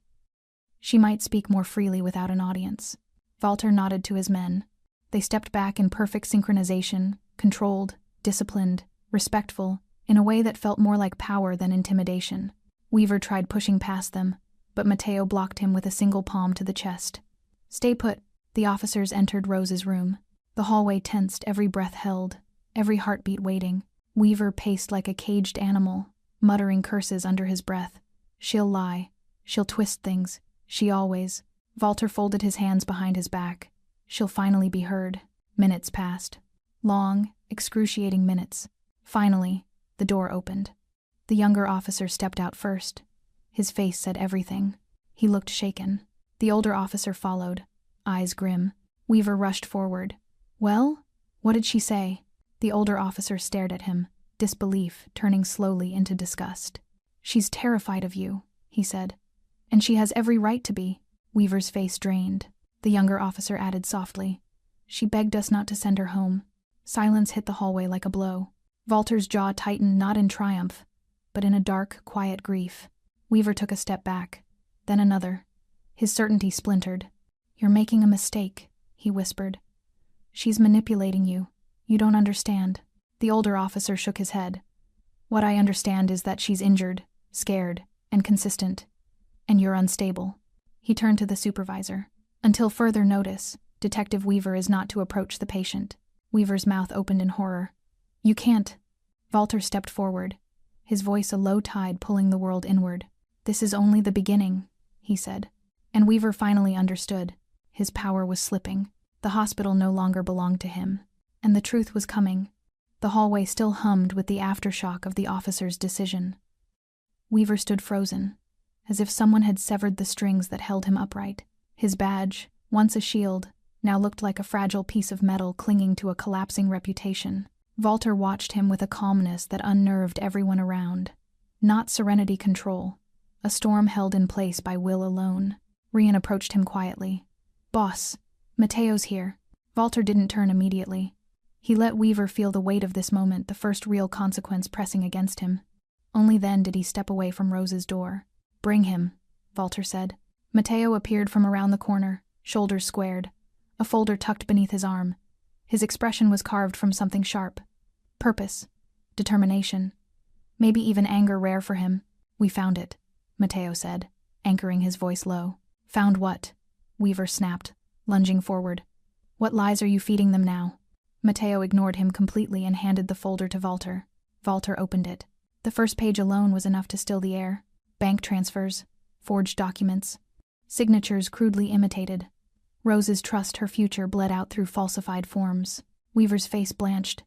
She might speak more freely without an audience. Walter nodded to his men. They stepped back in perfect synchronization, controlled, disciplined, respectful, in a way that felt more like power than intimidation. Weaver tried pushing past them, but Mateo blocked him with a single palm to the chest. Stay put. The officers entered Rose's room. The hallway tensed, every breath held, every heartbeat waiting. Weaver paced like a caged animal, muttering curses under his breath. She'll lie. She'll twist things. She always. Walter folded his hands behind his back. She'll finally be heard. Minutes passed. Long, excruciating minutes. Finally, the door opened. The younger officer stepped out first. His face said everything. He looked shaken. The older officer followed, eyes grim. Weaver rushed forward. Well, what did she say? The older officer stared at him, disbelief turning slowly into disgust. She's terrified of you, he said. And she has every right to be. Weaver's face drained. The younger officer added softly. She begged us not to send her home. Silence hit the hallway like a blow. Walter's jaw tightened, not in triumph, but in a dark, quiet grief. Weaver took a step back, then another. His certainty splintered. You're making a mistake, he whispered. She's manipulating you. You don't understand. The older officer shook his head. What I understand is that she's injured, scared, and consistent. And you're unstable. He turned to the supervisor. Until further notice, Detective Weaver is not to approach the patient. Weaver's mouth opened in horror. You can't. Walter stepped forward, his voice a low tide pulling the world inward. This is only the beginning, he said. And Weaver finally understood. His power was slipping. The hospital no longer belonged to him. And the truth was coming. The hallway still hummed with the aftershock of the officer's decision. Weaver stood frozen, as if someone had severed the strings that held him upright. His badge, once a shield, now looked like a fragile piece of metal clinging to a collapsing reputation. Walter watched him with a calmness that unnerved everyone around. Not serenity control, a storm held in place by will alone. Rian approached him quietly. Boss, Mateo's here. Walter didn't turn immediately. He let Weaver feel the weight of this moment, the first real consequence pressing against him. Only then did he step away from Rose's door. Bring him, Walter said. Mateo appeared from around the corner, shoulders squared, a folder tucked beneath his arm. His expression was carved from something sharp. Purpose, determination, maybe even anger rare for him. We found it, Mateo said, anchoring his voice low. Found what? Weaver snapped, lunging forward. What lies are you feeding them now? Mateo ignored him completely and handed the folder to Walter. Walter opened it. The first page alone was enough to still the air. Bank transfers, forged documents, signatures crudely imitated. Rose's trust her future bled out through falsified forms. Weaver's face blanched.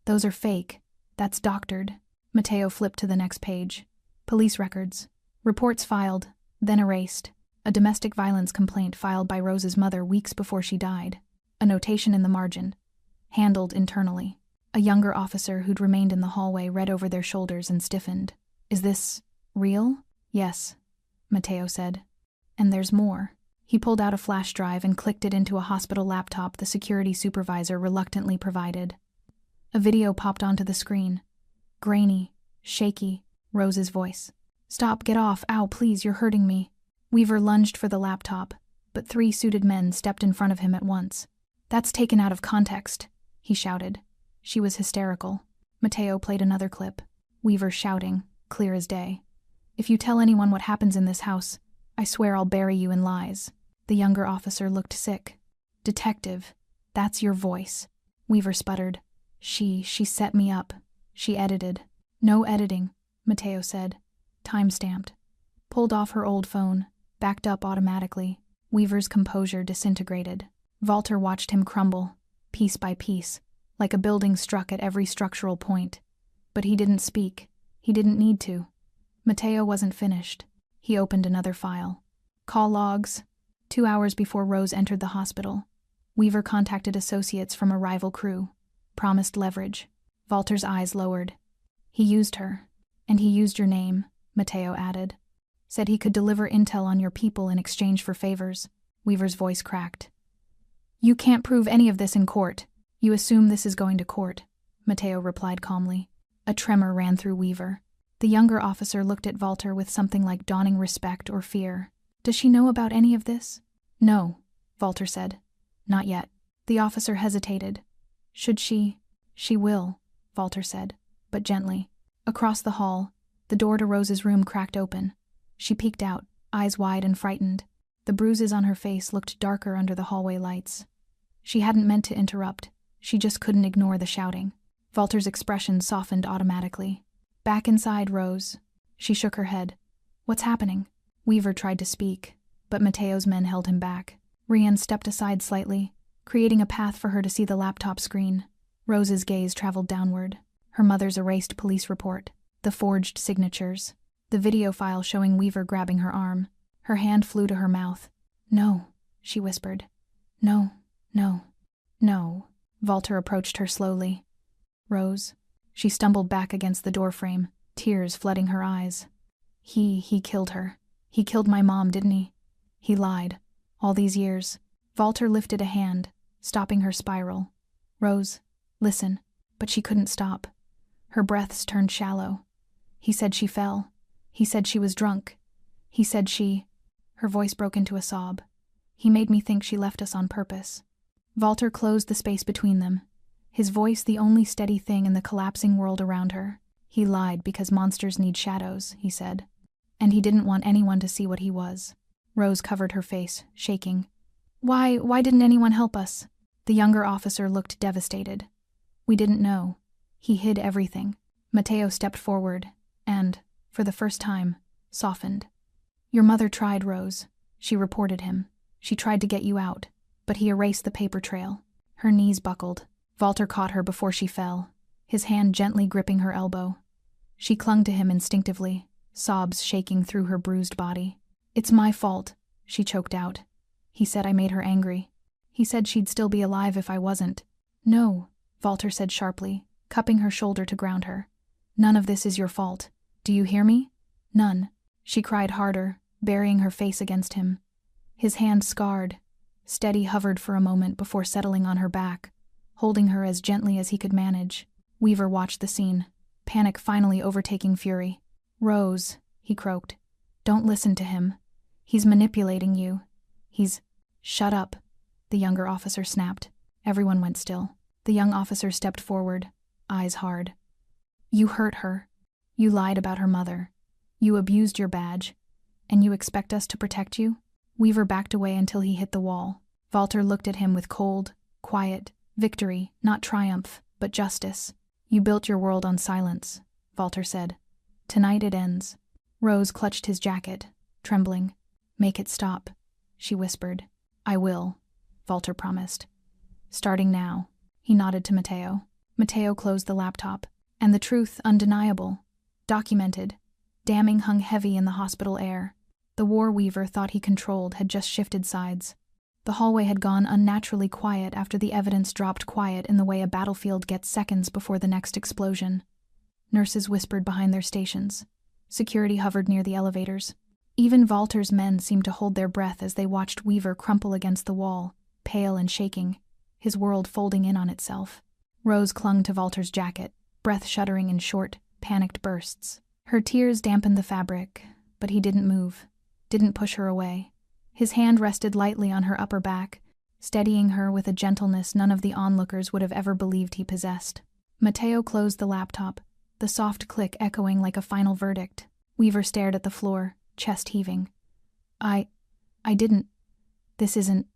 Those are fake. That's doctored. Mateo flipped to the next page. Police records. Reports filed, then erased. A domestic violence complaint filed by Rose's mother weeks before she died. A notation in the margin. Handled internally. A younger officer who'd remained in the hallway read over their shoulders and stiffened. Is this real? Yes, Mateo said. And there's more. He pulled out a flash drive and clicked it into a hospital laptop the security supervisor reluctantly provided. A video popped onto the screen. Grainy, shaky, Rose's voice. Stop, get off, ow, please, you're hurting me. Weaver lunged for the laptop, but 3 suited men stepped in front of him at once. That's taken out of context, he shouted. She was hysterical. Mateo played another clip. Weaver shouting, clear as day. If you tell anyone what happens in this house, I swear I'll bury you in lies. The younger officer looked sick. Detective, that's your voice. Weaver sputtered. She set me up. She edited. No editing, Mateo said. Time-stamped. Pulled off her old phone, backed up automatically. Weaver's composure disintegrated. Walter watched him crumble, piece by piece, like a building struck at every structural point. But he didn't speak. He didn't need to. Mateo wasn't finished. He opened another file. Call logs. 2 hours before Rose entered the hospital, Weaver contacted associates from a rival crew. Promised leverage. Walter's eyes lowered. He used her. And he used your name, Mateo added. Said he could deliver intel on your people in exchange for favors. Weaver's voice cracked. You can't prove any of this in court. You assume this is going to court, Mateo replied calmly. A tremor ran through Weaver. The younger officer looked at Walter with something like dawning respect or fear. Does she know about any of this? No, Walter said. Not yet. The officer hesitated. Should she? She will, Walter said, but gently. Across the hall, the door to Rose's room cracked open. She peeked out, eyes wide and frightened. The bruises on her face looked darker under the hallway lights. She hadn't meant to interrupt. She just couldn't ignore the shouting. Walter's expression softened automatically. Back inside, Rose. She shook her head. What's happening? Weaver tried to speak, but Mateo's men held him back. Rian stepped aside slightly, creating a path for her to see the laptop screen. Rose's gaze traveled downward. Her mother's erased police report, the forged signatures, the video file showing Weaver grabbing her arm. Her hand flew to her mouth. No, she whispered. No, no, no. Walter approached her slowly. Rose. She stumbled back against the doorframe, tears flooding her eyes. He killed her. He killed my mom, didn't he? He lied. All these years. Walter lifted a hand, stopping her spiral. Rose, listen. But she couldn't stop. Her breaths turned shallow. He said she fell. He said she was drunk. He said she... Her voice broke into a sob. He made me think she left us on purpose. Walter closed the space between them, his voice the only steady thing in the collapsing world around her. He lied because monsters need shadows, he said. And he didn't want anyone to see what he was. Rose covered her face, shaking. Why didn't anyone help us? The younger officer looked devastated. We didn't know. He hid everything. Mateo stepped forward and, for the first time, softened. Your mother tried, Rose. She reported him. She tried to get you out, but he erased the paper trail. Her knees buckled. Walter caught her before she fell, his hand gently gripping her elbow. She clung to him instinctively, sobs shaking through her bruised body. It's my fault, she choked out. He said I made her angry. He said she'd still be alive if I wasn't. No, Walter said sharply, cupping her shoulder to ground her. None of this is your fault. Do you hear me? None. She cried harder, burying her face against him. His hand scarred. Steady hovered for a moment before settling on her back, holding her as gently as he could manage. Weaver watched the scene, panic finally overtaking fury. Rose, he croaked. Don't listen to him. He's manipulating you. He's... Shut up, the younger officer snapped. Everyone went still. The young officer stepped forward, eyes hard. You hurt her. You lied about her mother. You abused your badge. And you expect us to protect you? Weaver backed away until he hit the wall. Walter looked at him with cold, quiet, Victory, not triumph, but justice. You built your world on silence, Walter said. Tonight it ends. Rose clutched his jacket, trembling. Make it stop, she whispered. I will, Walter promised. Starting now. He nodded to Matteo. Matteo closed the laptop, and the truth, undeniable, documented, damning, hung heavy in the hospital air. The war Weaver thought he controlled had just shifted sides. The hallway had gone unnaturally quiet after the evidence dropped quiet in the way a battlefield gets seconds before the next explosion. Nurses whispered behind their stations. Security hovered near the elevators. Even Walter's men seemed to hold their breath as they watched Weaver crumple against the wall, pale and shaking, his world folding in on itself. Rose clung to Walter's jacket, breath shuddering in short, panicked bursts. Her tears dampened the fabric, but he didn't move, didn't push her away. His hand rested lightly on her upper back, steadying her with a gentleness none of the onlookers would have ever believed he possessed. Matteo closed the laptop, the soft click echoing like a final verdict. Weaver stared at the floor, chest heaving. I didn't. This isn't.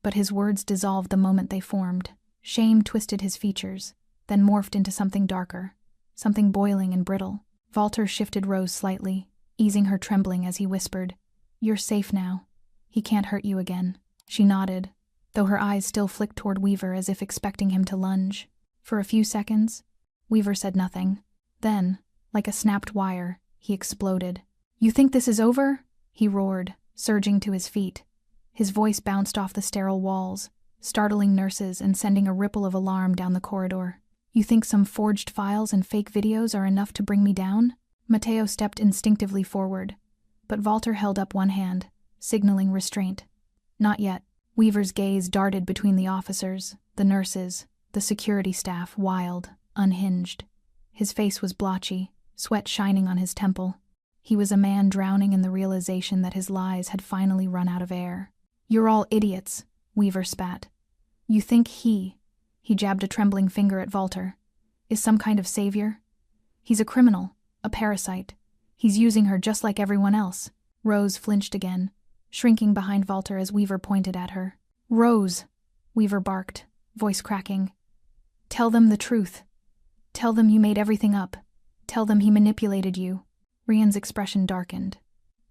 But his words dissolved the moment they formed. Shame twisted his features, then morphed into something darker, something boiling and brittle. Walter shifted Rose slightly, easing her trembling as he whispered, You're safe now. He can't hurt you again. She nodded, though her eyes still flicked toward Weaver as if expecting him to lunge. For a few seconds, Weaver said nothing. Then, like a snapped wire, he exploded. You think this is over? He roared, surging to his feet. His voice bounced off the sterile walls, startling nurses and sending a ripple of alarm down the corridor. You think some forged files and fake videos are enough to bring me down? Matteo stepped instinctively forward, but Walter held up one hand, signaling restraint. Not yet. Weaver's gaze darted between the officers, the nurses, the security staff, wild, unhinged. His face was blotchy, sweat shining on his temple. He was a man drowning in the realization that his lies had finally run out of air. You're all idiots, Weaver spat. You think he jabbed a trembling finger at Walter, is some kind of savior? He's a criminal, a parasite. He's using her just like everyone else. Rose flinched again, shrinking behind Walter as Weaver pointed at her. Rose, Weaver barked, voice cracking. Tell them the truth. Tell them you made everything up. Tell them he manipulated you. Rian's expression darkened.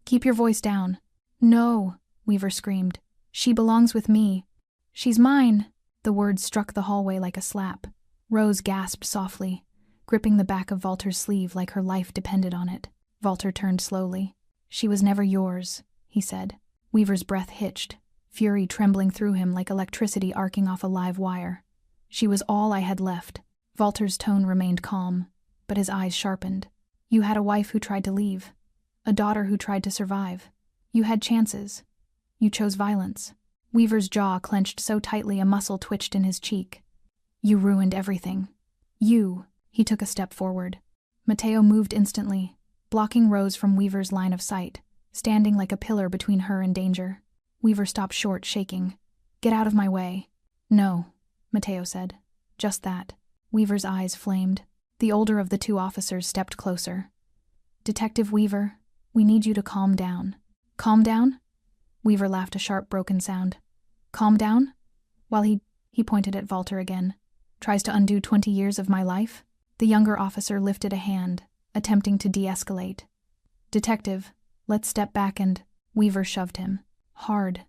Keep your voice down. No, Weaver screamed. She belongs with me. She's mine. The words struck the hallway like a slap. Rose gasped softly, gripping the back of Walter's sleeve like her life depended on it. Walter turned slowly. She was never yours, he said. Weaver's breath hitched, fury trembling through him like electricity arcing off a live wire. She was all I had left. Walter's tone remained calm, but his eyes sharpened. You had a wife who tried to leave, a daughter who tried to survive. You had chances. You chose violence. Weaver's jaw clenched so tightly a muscle twitched in his cheek. You ruined everything. You. He took a step forward. Matteo moved instantly, blocking Rose from Weaver's line of sight, standing like a pillar between her and danger. Weaver stopped short, shaking. Get out of my way. No, Matteo said. Just that. Weaver's eyes flamed. The older of the two officers stepped closer. Detective Weaver, we need you to calm down. Calm down? Weaver laughed a sharp, broken sound. Calm down? While he pointed at Walter again. Tries to undo 20 years of my life? The younger officer lifted a hand, attempting to de-escalate. Detective, let's step back and... Weaver shoved him. Hard.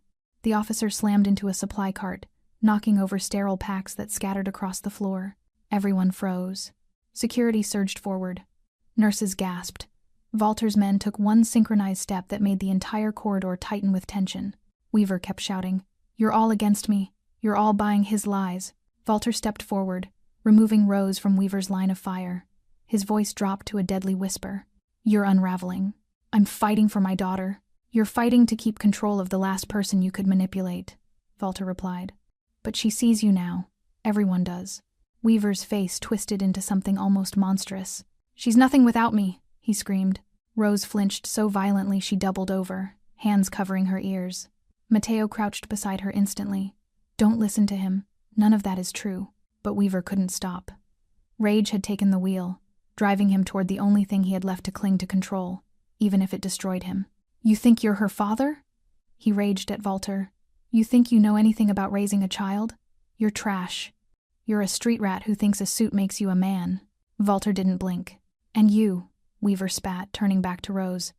The officer slammed into a supply cart, knocking over sterile packs that scattered across the floor. Everyone froze. Security surged forward. Nurses gasped. Walter's men took one synchronized step that made the entire corridor tighten with tension. Weaver kept shouting, You're all against me. You're all buying his lies. Walter stepped forward, removing Rose from Weaver's line of fire. His voice dropped to a deadly whisper. You're unraveling. I'm fighting for my daughter. You're fighting to keep control of the last person you could manipulate, Walter replied. But she sees you now. Everyone does. Weaver's face twisted into something almost monstrous. She's nothing without me, he screamed. Rose flinched so violently she doubled over, hands covering her ears. Matteo crouched beside her instantly. Don't listen to him. None of that is true. But Weaver couldn't stop. Rage had taken the wheel, driving him toward the only thing he had left to cling to control, even if it destroyed him. You think you're her father? He raged at Walter. You think you know anything about raising a child? You're trash. You're a street rat who thinks a suit makes you a man. Walter didn't blink. And you, Weaver spat, turning back to Rose.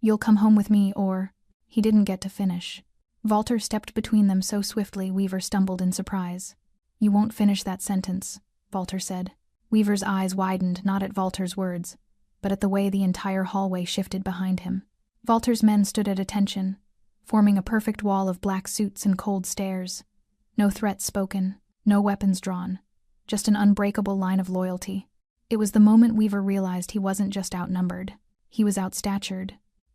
You'll come home with me or… He didn't get to finish. Walter stepped between them so swiftly Weaver stumbled in surprise. You won't finish that sentence, Walter said. Weaver's eyes widened, not at Walter's words, but at the way the entire hallway shifted behind him. Walter's men stood at attention, forming a perfect wall of black suits and cold stares. No threats spoken, no weapons drawn, just an unbreakable line of loyalty. It was the moment Weaver realized he wasn't just outnumbered. He was outstatured,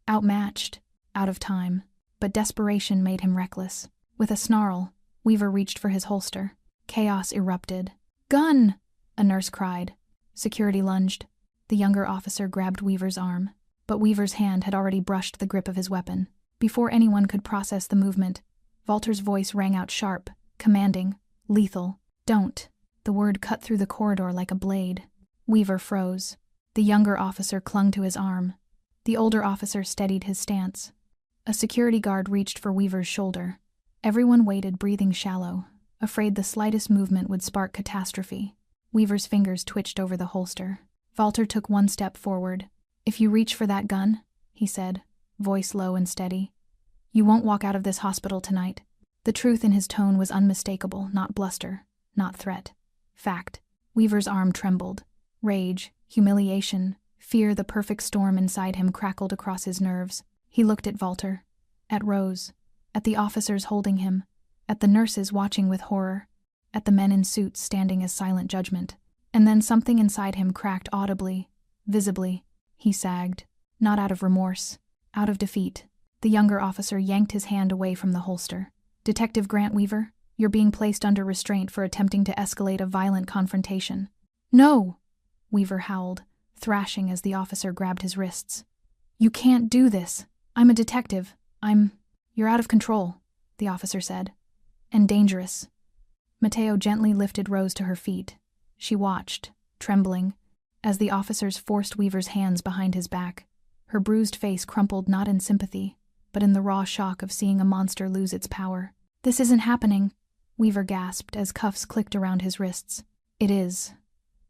outmatched, out of time. But desperation made him reckless. With a snarl, Weaver reached for his holster. Chaos erupted. "Gun!" a nurse cried. Security lunged. The younger officer grabbed Weaver's arm, but Weaver's hand had already brushed the grip of his weapon. Before anyone could process the movement, Walter's voice rang out sharp, commanding, lethal. "Don't." The word cut through the corridor like a blade. Weaver froze. The younger officer clung to his arm. The older officer steadied his stance. A security guard reached for Weaver's shoulder. Everyone waited, breathing shallow, afraid the slightest movement would spark catastrophe. Weaver's fingers twitched over the holster. Walter took one step forward. "If you reach for that gun," he said, voice low and steady, "you won't walk out of this hospital tonight." The truth in his tone was unmistakable, not bluster, not threat. Fact. Weaver's arm trembled. Rage, humiliation, fear, the perfect storm inside him crackled across his nerves. He looked at Walter, at Rose, at the officers holding him, at the nurses watching with horror, at the men in suits standing as silent judgment. And then something inside him cracked audibly, visibly. He sagged, not out of remorse, out of defeat. The younger officer yanked his hand away from the holster. "Detective Grant Weaver, you're being placed under restraint for attempting to escalate a violent confrontation." "No!" Weaver howled, thrashing as the officer grabbed his wrists. "You can't do this. I'm a detective. You're out of control," the officer said. "And dangerous." Mateo gently lifted Rose to her feet. She watched, trembling, as the officers forced Weaver's hands behind his back. Her bruised face crumpled not in sympathy, but in the raw shock of seeing a monster lose its power. "This isn't happening," Weaver gasped as cuffs clicked around his wrists. "It is,"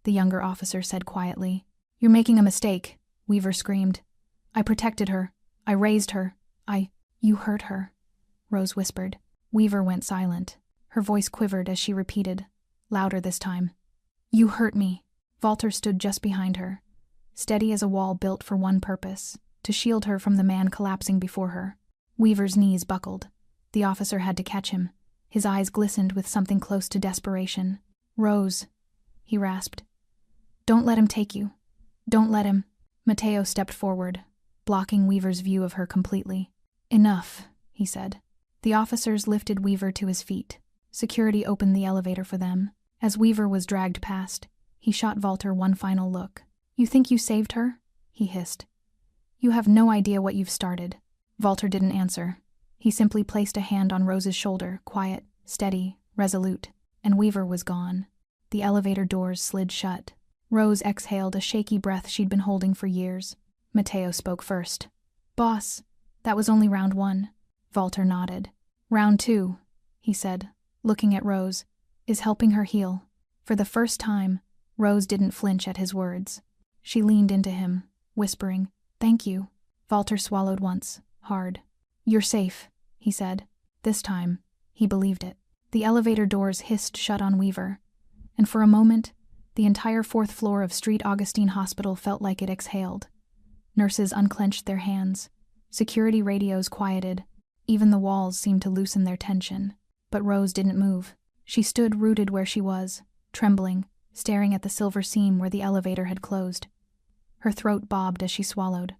the younger officer said quietly. "You're making a mistake," Weaver screamed. "I protected her. I raised her. You hurt her," Rose whispered. Weaver went silent. Her voice quivered as she repeated, louder this time. "You hurt me." Walter stood just behind her, steady as a wall built for one purpose, to shield her from the man collapsing before her. Weaver's knees buckled. The officer had to catch him. His eyes glistened with something close to desperation. "Rose," he rasped. "Don't let him take you. Don't let him." Mateo stepped forward, blocking Weaver's view of her completely. "Enough," he said. The officers lifted Weaver to his feet. Security opened the elevator for them. As Weaver was dragged past, he shot Walter one final look. "You think you saved her?" he hissed. "You have no idea what you've started." Walter didn't answer. He simply placed a hand on Rose's shoulder, quiet, steady, resolute, and Weaver was gone. The elevator doors slid shut. Rose exhaled a shaky breath she'd been holding for years. Mateo spoke first. "Boss, that was only round 1. Walter nodded. "Round 2, he said, looking at Rose, "is helping her heal." For the first time, Rose didn't flinch at his words. She leaned into him, whispering, "Thank you." Walter swallowed once, hard. "You're safe," he said. This time, he believed it. The elevator doors hissed shut on Weaver, and for a moment, the entire 4th floor of Street Augustine Hospital felt like it exhaled. Nurses unclenched their hands. Security radios quieted. Even the walls seemed to loosen their tension. But Rose didn't move. She stood rooted where she was, trembling, staring at the silver seam where the elevator had closed. Her throat bobbed as she swallowed.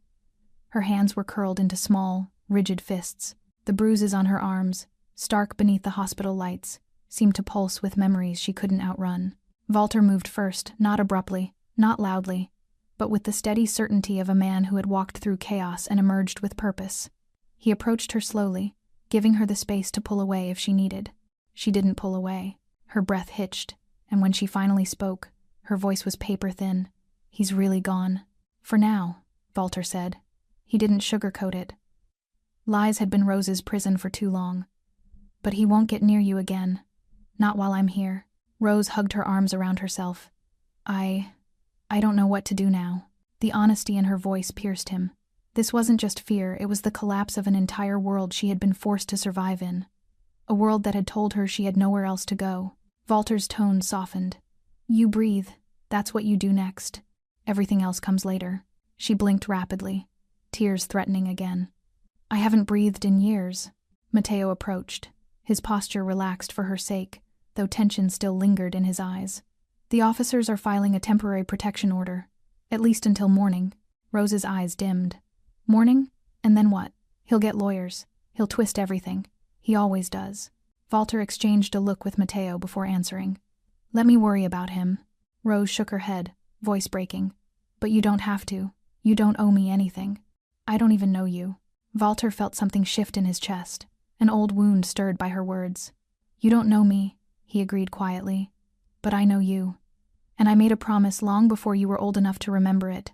Her hands were curled into small, rigid fists. The bruises on her arms, stark beneath the hospital lights, seemed to pulse with memories she couldn't outrun. Walter moved first, not abruptly, not loudly, but with the steady certainty of a man who had walked through chaos and emerged with purpose. He approached her slowly, giving her the space to pull away if she needed. She didn't pull away. Her breath hitched, and when she finally spoke, her voice was paper-thin. "He's really gone. For now," Walter said. He didn't sugarcoat it. Lies had been Rose's prison for too long. "But he won't get near you again. Not while I'm here." Rose hugged her arms around herself. I don't know what to do now. The honesty in her voice pierced him. This wasn't just fear, it was the collapse of an entire world she had been forced to survive in. A world that had told her she had nowhere else to go. Walter's tone softened. You breathe. That's what you do next. Everything else comes later. She blinked rapidly, tears threatening again. I haven't breathed in years. Mateo approached, his posture relaxed for her sake, though tension still lingered in his eyes. The officers are filing a temporary protection order, at least until morning. Rose's eyes dimmed. Morning? And then what? He'll get lawyers. He'll twist everything. He always does. Walter exchanged a look with Mateo before answering. Let me worry about him. Rose shook her head, voice breaking. But you don't have to. You don't owe me anything. I don't even know you. Walter felt something shift in his chest, an old wound stirred by her words. You don't know me, he agreed quietly. But I know you. And I made a promise long before you were old enough to remember it.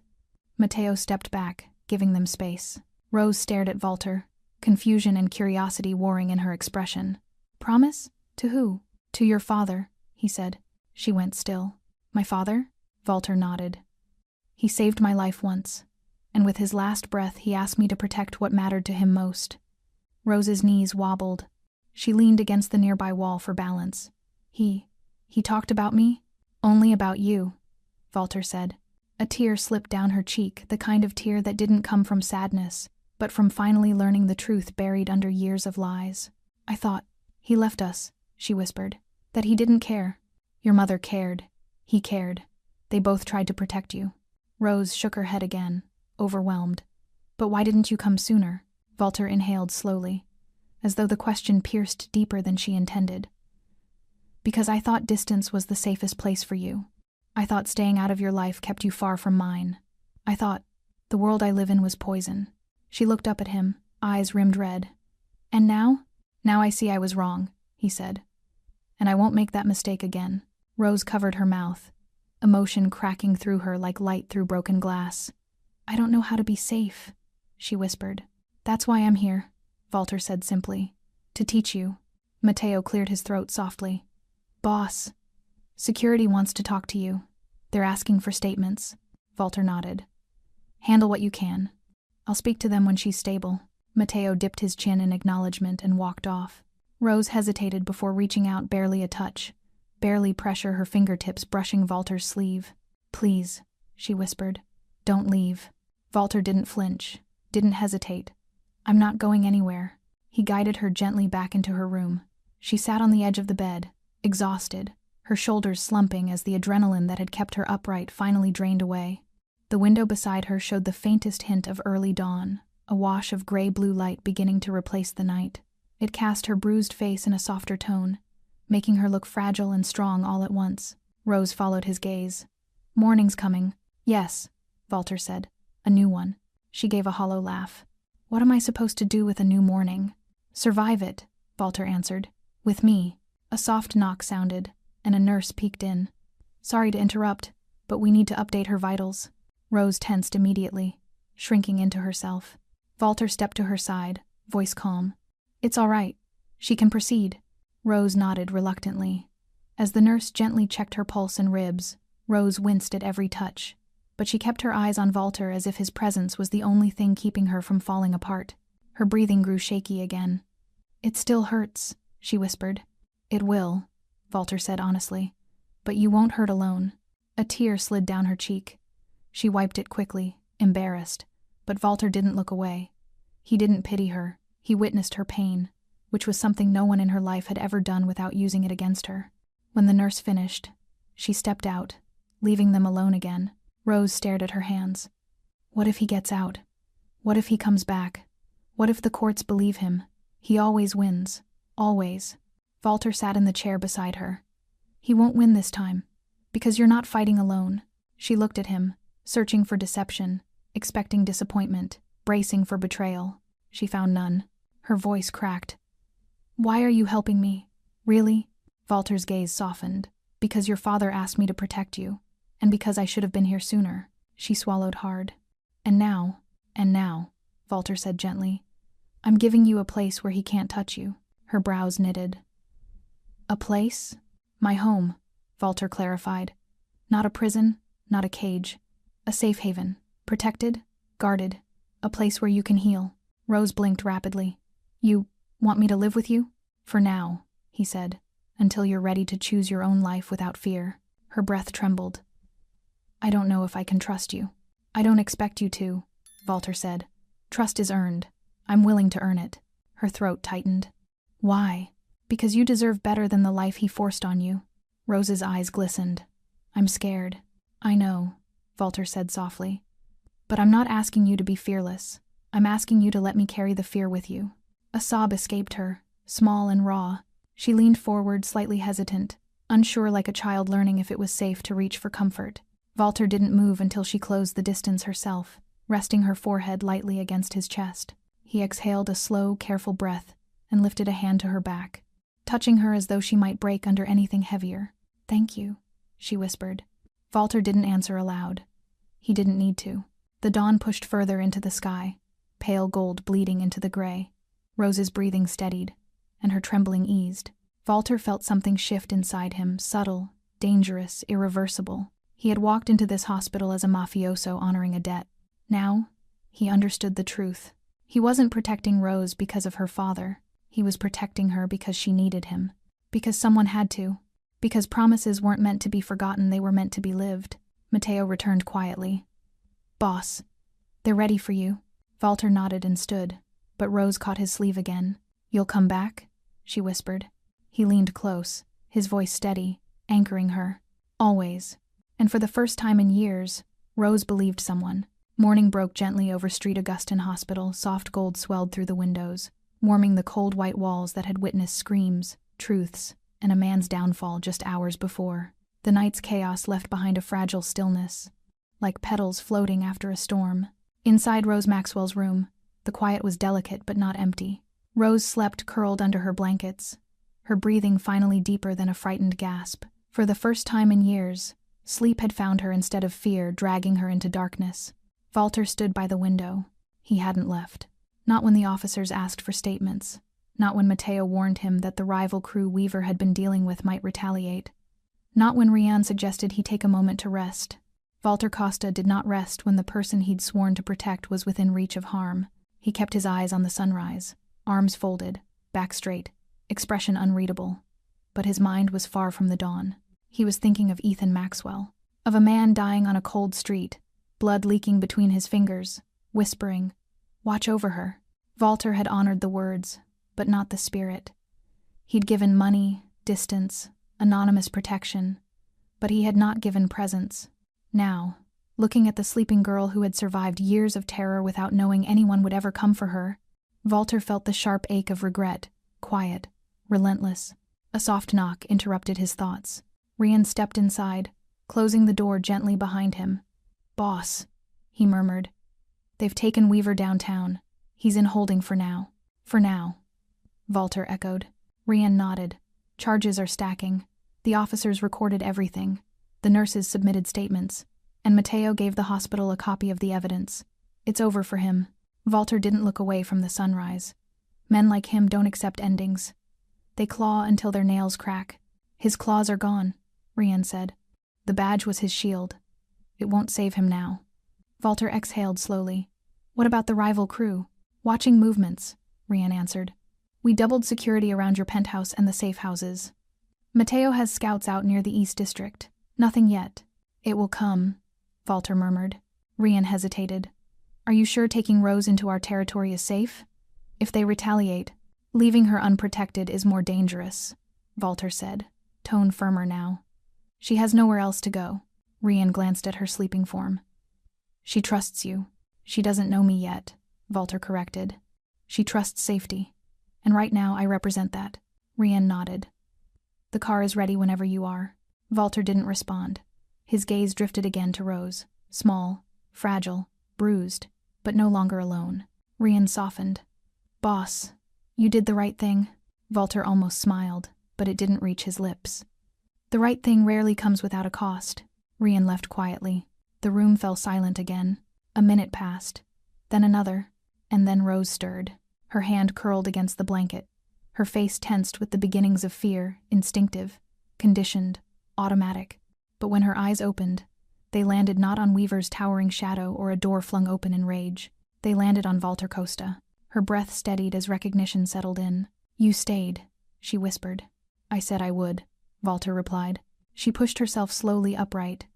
Mateo stepped back, giving them space. Rose stared at Walter, confusion and curiosity warring in her expression. Promise? To who? To your father, he said. She went still. My father? Walter nodded. He saved my life once, and with his last breath he asked me to protect what mattered to him most. Rose's knees wobbled. She leaned against the nearby wall for balance. He talked about me? Only about you, Walter said. A tear slipped down her cheek, the kind of tear that didn't come from sadness, but from finally learning the truth buried under years of lies. I thought, he left us, she whispered, that he didn't care. Your mother cared. He cared. They both tried to protect you. Rose shook her head again, overwhelmed. But why didn't you come sooner? Walter inhaled slowly, as though the question pierced deeper than she intended. Because I thought distance was the safest place for you. I thought staying out of your life kept you far from mine. I thought the world I live in was poison. She looked up at him, eyes rimmed red. And now? Now I see I was wrong, he said. And I won't make that mistake again. Rose covered her mouth, emotion cracking through her like light through broken glass. I don't know how to be safe, she whispered. That's why I'm here, Walter said simply. To teach you. Mateo cleared his throat softly. Boss. Security wants to talk to you. They're asking for statements. Walter nodded. Handle what you can. I'll speak to them when she's stable. Mateo dipped his chin in acknowledgement and walked off. Rose hesitated before reaching out barely a touch, barely pressure her fingertips brushing Walter's sleeve. Please, she whispered. Don't leave. Walter didn't flinch, didn't hesitate. I'm not going anywhere. He guided her gently back into her room. She sat on the edge of the bed, exhausted, her shoulders slumping as the adrenaline that had kept her upright finally drained away. The window beside her showed the faintest hint of early dawn, a wash of gray-blue light beginning to replace the night. It cast her bruised face in a softer tone, making her look fragile and strong all at once. Rose followed his gaze. Morning's coming. Yes, Walter said. A new one. She gave a hollow laugh. What am I supposed to do with a new morning? Survive it, Walter answered. With me. A soft knock sounded, and a nurse peeked in. Sorry to interrupt, but we need to update her vitals. Rose tensed immediately, shrinking into herself. Walter stepped to her side, voice calm. It's all right. She can proceed. Rose nodded reluctantly. As the nurse gently checked her pulse and ribs, Rose winced at every touch, but she kept her eyes on Walter as if his presence was the only thing keeping her from falling apart. Her breathing grew shaky again. It still hurts, she whispered. It will, Walter said honestly. But you won't hurt alone. A tear slid down her cheek. She wiped it quickly, embarrassed, but Walter didn't look away. He didn't pity her. He witnessed her pain, which was something no one in her life had ever done without using it against her. When the nurse finished, she stepped out, leaving them alone again. Rose stared at her hands. What if he gets out? What if he comes back? What if the courts believe him? He always wins. Always. Walter sat in the chair beside her. He won't win this time, because you're not fighting alone. She looked at him, searching for deception, expecting disappointment, bracing for betrayal. She found none. Her voice cracked. Why are you helping me? Really? Walter's gaze softened. Because your father asked me to protect you, and because I should have been here sooner. She swallowed hard. And now, Walter said gently, I'm giving you a place where he can't touch you. Her brows knitted. A place? My home, Walter clarified. Not a prison, not a cage. A safe haven. Protected, guarded. A place where you can heal. Rose blinked rapidly. You want me to live with you? For now, he said, until you're ready to choose your own life without fear. Her breath trembled. I don't know if I can trust you. I don't expect you to, Walter said. Trust is earned. I'm willing to earn it. Her throat tightened. Why? Because you deserve better than the life he forced on you. Rose's eyes glistened. I'm scared. I know, Walter said softly. But I'm not asking you to be fearless. I'm asking you to let me carry the fear with you. A sob escaped her, small and raw. She leaned forward, slightly hesitant, unsure like a child learning if it was safe to reach for comfort. Walter didn't move until she closed the distance herself, resting her forehead lightly against his chest. He exhaled a slow, careful breath and lifted a hand to her back, touching her as though she might break under anything heavier. Thank you, she whispered. Walter didn't answer aloud. He didn't need to. The dawn pushed further into the sky, pale gold bleeding into the gray. Rose's breathing steadied, and her trembling eased. Walter felt something shift inside him, subtle, dangerous, irreversible. He had walked into this hospital as a mafioso honoring a debt. Now, he understood the truth. He wasn't protecting Rose because of her father. He was protecting her because she needed him. Because someone had to. Because promises weren't meant to be forgotten, they were meant to be lived. Mateo returned quietly. Boss, they're ready for you. Walter nodded and stood, but Rose caught his sleeve again. You'll come back? She whispered. He leaned close, his voice steady, anchoring her. Always. And for the first time in years, Rose believed someone. Morning broke gently over Street Augustine Hospital, soft gold swelled through the windows, warming the cold white walls that had witnessed screams, truths, and a man's downfall just hours before. The night's chaos left behind a fragile stillness, like petals floating after a storm. Inside Rose Maxwell's room, the quiet was delicate but not empty. Rose slept curled under her blankets, her breathing finally deeper than a frightened gasp. For the first time in years, sleep had found her instead of fear, dragging her into darkness. Walter stood by the window. He hadn't left. Not when the officers asked for statements. Not when Mateo warned him that the rival crew Weaver had been dealing with might retaliate. Not when Rian suggested he take a moment to rest. Walter Costa did not rest when the person he'd sworn to protect was within reach of harm. He kept his eyes on the sunrise, arms folded, back straight, expression unreadable. But his mind was far from the dawn. He was thinking of Ethan Maxwell, of a man dying on a cold street, blood leaking between his fingers, whispering, "Watch over her." Walter had honored the words, but not the spirit. He'd given money, distance, anonymous protection, but he had not given presence. Now, looking at the sleeping girl who had survived years of terror without knowing anyone would ever come for her, Walter felt the sharp ache of regret, quiet, relentless. A soft knock interrupted his thoughts. Rian stepped inside, closing the door gently behind him. "Boss," he murmured. "They've taken Weaver downtown. He's in holding for now." "For now," Walter echoed. Rian nodded. "Charges are stacking. The officers recorded everything. The nurses submitted statements, and Mateo gave the hospital a copy of the evidence. It's over for him." Walter didn't look away from the sunrise. Men like him don't accept endings. They claw until their nails crack. "His claws are gone," Rian said. "The badge was his shield. It won't save him now." Walter exhaled slowly. "What about the rival crew?" "Watching movements," Rian answered. "We doubled security around your penthouse and the safe houses. Mateo has scouts out near the East District. Nothing yet." "It will come," Walter murmured. Rian hesitated. "Are you sure taking Rose into our territory is safe? If they retaliate, leaving her unprotected is more dangerous," Walter said, tone firmer now. "She has nowhere else to go." Rian glanced at her sleeping form. "She trusts you. She doesn't know me yet," Walter corrected. "She trusts safety. And right now I represent that." Rian nodded. "The car is ready whenever you are." Walter didn't respond. His gaze drifted again to Rose, small, fragile, bruised, but no longer alone. Rian softened. "Boss, you did the right thing." Walter almost smiled, but it didn't reach his lips. "The right thing rarely comes without a cost." Rian left quietly. The room fell silent again. A minute passed, then another, and then Rose stirred. Her hand curled against the blanket, her face tensed with the beginnings of fear, instinctive, conditioned, automatic. But when her eyes opened, they landed not on Weaver's towering shadow or a door flung open in rage. They landed on Walter Costa. Her breath steadied as recognition settled in. "You stayed," she whispered. "I said I would," Walter replied. She pushed herself slowly upright,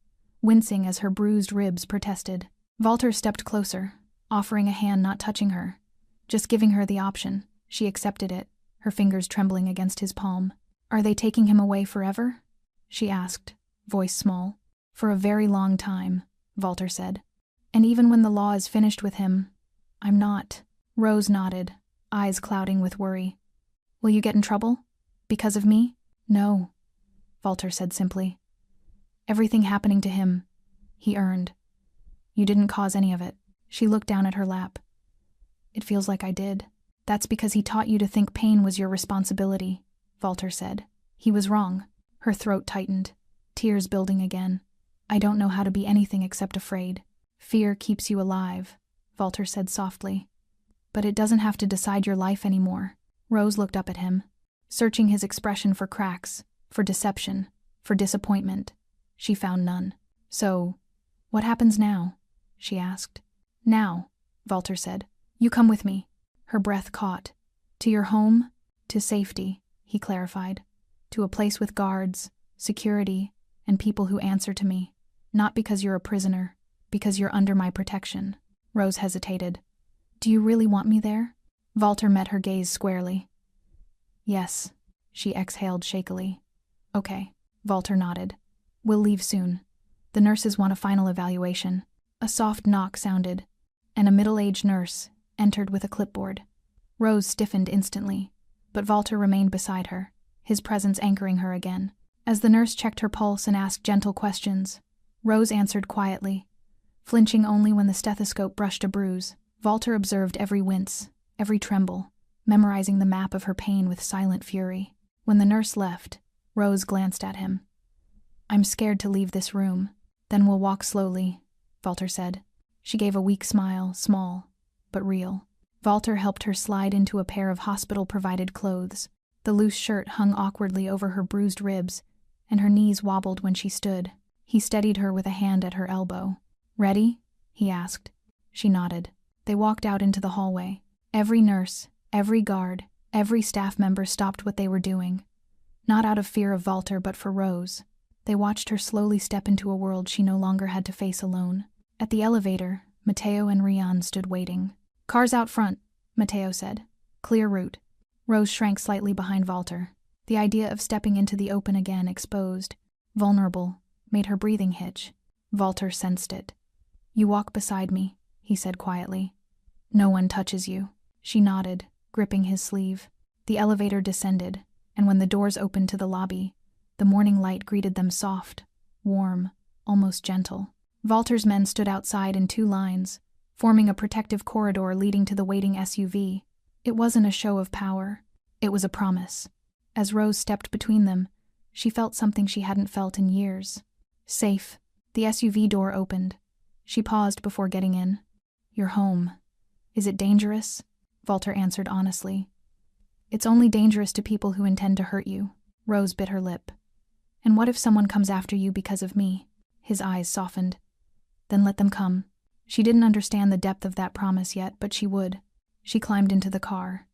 wincing as her bruised ribs protested. Walter stepped closer, offering a hand, not touching her, just giving her the option. She accepted it, her fingers trembling against his palm. "Are they taking him away forever?" she asked, voice small. "For a very long time," Walter said. "And even when the law is finished with him, I'm not." Rose nodded, eyes clouding with worry. "Will you get in trouble? Because of me?" "No," Walter said simply. "Everything happening to him, he earned. You didn't cause any of it." She looked down at her lap. "It feels like I did." "That's because he taught you to think pain was your responsibility," Walter said. "He was wrong." Her throat tightened, tears building again. "I don't know how to be anything except afraid." "Fear keeps you alive," Walter said softly. "But it doesn't have to decide your life anymore." Rose looked up at him, searching his expression for cracks, for deception, for disappointment. She found none. "So, what happens now?" she asked. "Now," Walter said, "you come with me." Her breath caught. "To your home?" "To safety," he clarified. "To a place with guards, security, and people who answer to me. Not because you're a prisoner, because you're under my protection." Rose hesitated. "Do you really want me there?" Walter met her gaze squarely. "Yes," she exhaled shakily. "Okay," Walter nodded. "We'll leave soon. The nurses want a final evaluation." A soft knock sounded, and a middle-aged nurse entered with a clipboard. Rose stiffened instantly, but Walter remained beside her, his presence anchoring her again. As the nurse checked her pulse and asked gentle questions, Rose answered quietly, flinching only when the stethoscope brushed a bruise. Walter observed every wince, every tremble, memorizing the map of her pain with silent fury. When the nurse left, Rose glanced at him. "I'm scared to leave this room." "Then we'll walk slowly," Walter said. She gave a weak smile, small, but real. Walter helped her slide into a pair of hospital-provided clothes. The loose shirt hung awkwardly over her bruised ribs, and her knees wobbled when she stood. He steadied her with a hand at her elbow. "Ready?" he asked. She nodded. They walked out into the hallway. Every nurse, every guard, every staff member stopped what they were doing. Not out of fear of Walter, but for Rose. They watched her slowly step into a world she no longer had to face alone. At the elevator, Mateo and Rian stood waiting. "Cars out front," Mateo said. "Clear route." Rose shrank slightly behind Walter. The idea of stepping into the open again, exposed, vulnerable, made her breathing hitch. Walter sensed it. "You walk beside me," he said quietly. "No one touches you." She nodded, gripping his sleeve. The elevator descended, and when the doors opened to the lobby, the morning light greeted them soft, warm, almost gentle. Walter's men stood outside in two lines, forming a protective corridor leading to the waiting SUV. It wasn't a show of power. It was a promise. As Rose stepped between them, she felt something she hadn't felt in years. Safe. The SUV door opened. She paused before getting in. "You're home. Is it dangerous?" Walter answered honestly. "It's only dangerous to people who intend to hurt you." Rose bit her lip. "And what if someone comes after you because of me?" His eyes softened. "Then let them come." She didn't understand the depth of that promise yet, but she would. She climbed into the car.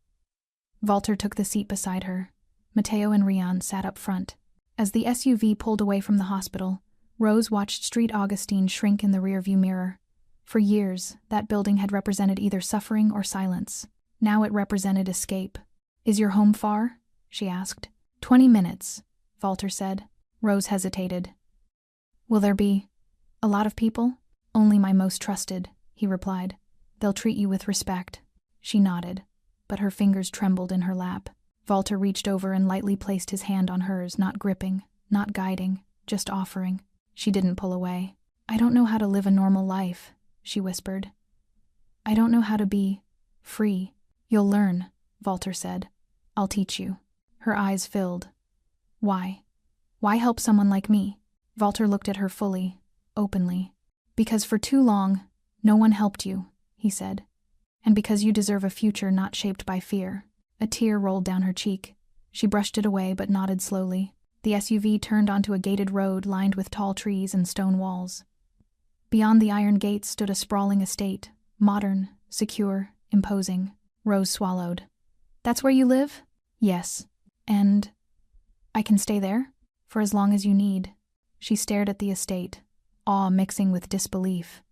Walter took the seat beside her. Mateo and Rian sat up front. As the SUV pulled away from the hospital, Rose watched Street Augustine shrink in the rearview mirror. For years, that building had represented either suffering or silence. Now it represented escape. "Is your home far?" she asked. 20 minutes, Walter said. Rose hesitated. "Will there be a lot of people?" "Only my most trusted," he replied. "They'll treat you with respect." She nodded, but her fingers trembled in her lap. Walter reached over and lightly placed his hand on hers, not gripping, not guiding, just offering. She didn't pull away. "I don't know how to live a normal life," she whispered. "I don't know how to be free." "You'll learn," Walter said. "I'll teach you." Her eyes filled. "Why? Why help someone like me?" Walter looked at her fully, openly. "Because for too long, no one helped you," he said. "And because you deserve a future not shaped by fear." A tear rolled down her cheek. She brushed it away but nodded slowly. The SUV turned onto a gated road lined with tall trees and stone walls. Beyond the iron gates stood a sprawling estate, modern, secure, imposing. Rose swallowed. "That's where you live?" "Yes. And I can stay there? For as long as you need." She stared at the estate, awe mixing with disbelief.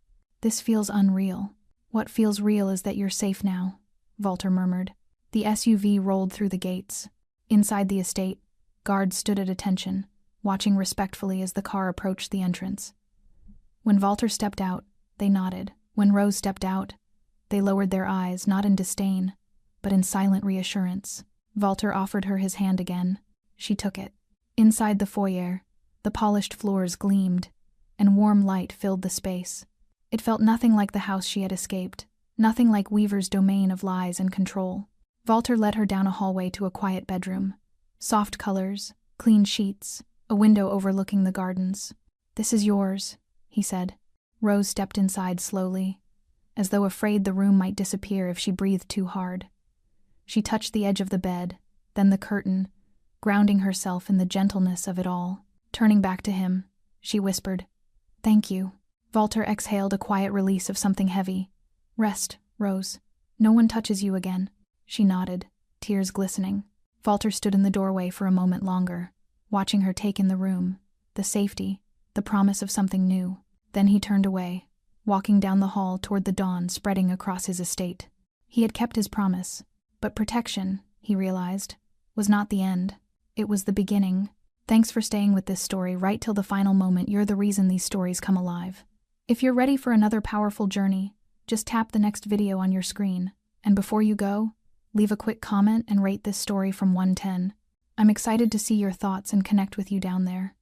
"This feels unreal." "What feels real is that you're safe now," Walter murmured. The SUV rolled through the gates. Inside the estate, guards stood at attention, watching respectfully as the car approached the entrance. When Walter stepped out, they nodded. When Rose stepped out, they lowered their eyes, not in disdain, but in silent reassurance. Walter offered her his hand again. She took it. Inside the foyer, the polished floors gleamed, and warm light filled the space. It felt nothing like the house she had escaped, nothing like Weaver's domain of lies and control. Walter led her down a hallway to a quiet bedroom. Soft colors, clean sheets, a window overlooking the gardens. "This is yours," he said. Rose stepped inside slowly, as though afraid the room might disappear if she breathed too hard. She touched the edge of the bed, then the curtain, grounding herself in the gentleness of it all. Turning back to him, she whispered, "Thank you." Walter exhaled a quiet release of something heavy. "Rest, Rose. No one touches you again." She nodded, tears glistening. Walter stood in the doorway for a moment longer, watching her take in the room, the safety, the promise of something new. Then he turned away, walking down the hall toward the dawn spreading across his estate. He had kept his promise, but protection, he realized, was not the end. It was the beginning. Thanks for staying with this story right till the final moment. You're the reason these stories come alive. If you're ready for another powerful journey, just tap the next video on your screen. And before you go, leave a quick comment and rate this story from 1 to 10. I'm excited to see your thoughts and connect with you down there.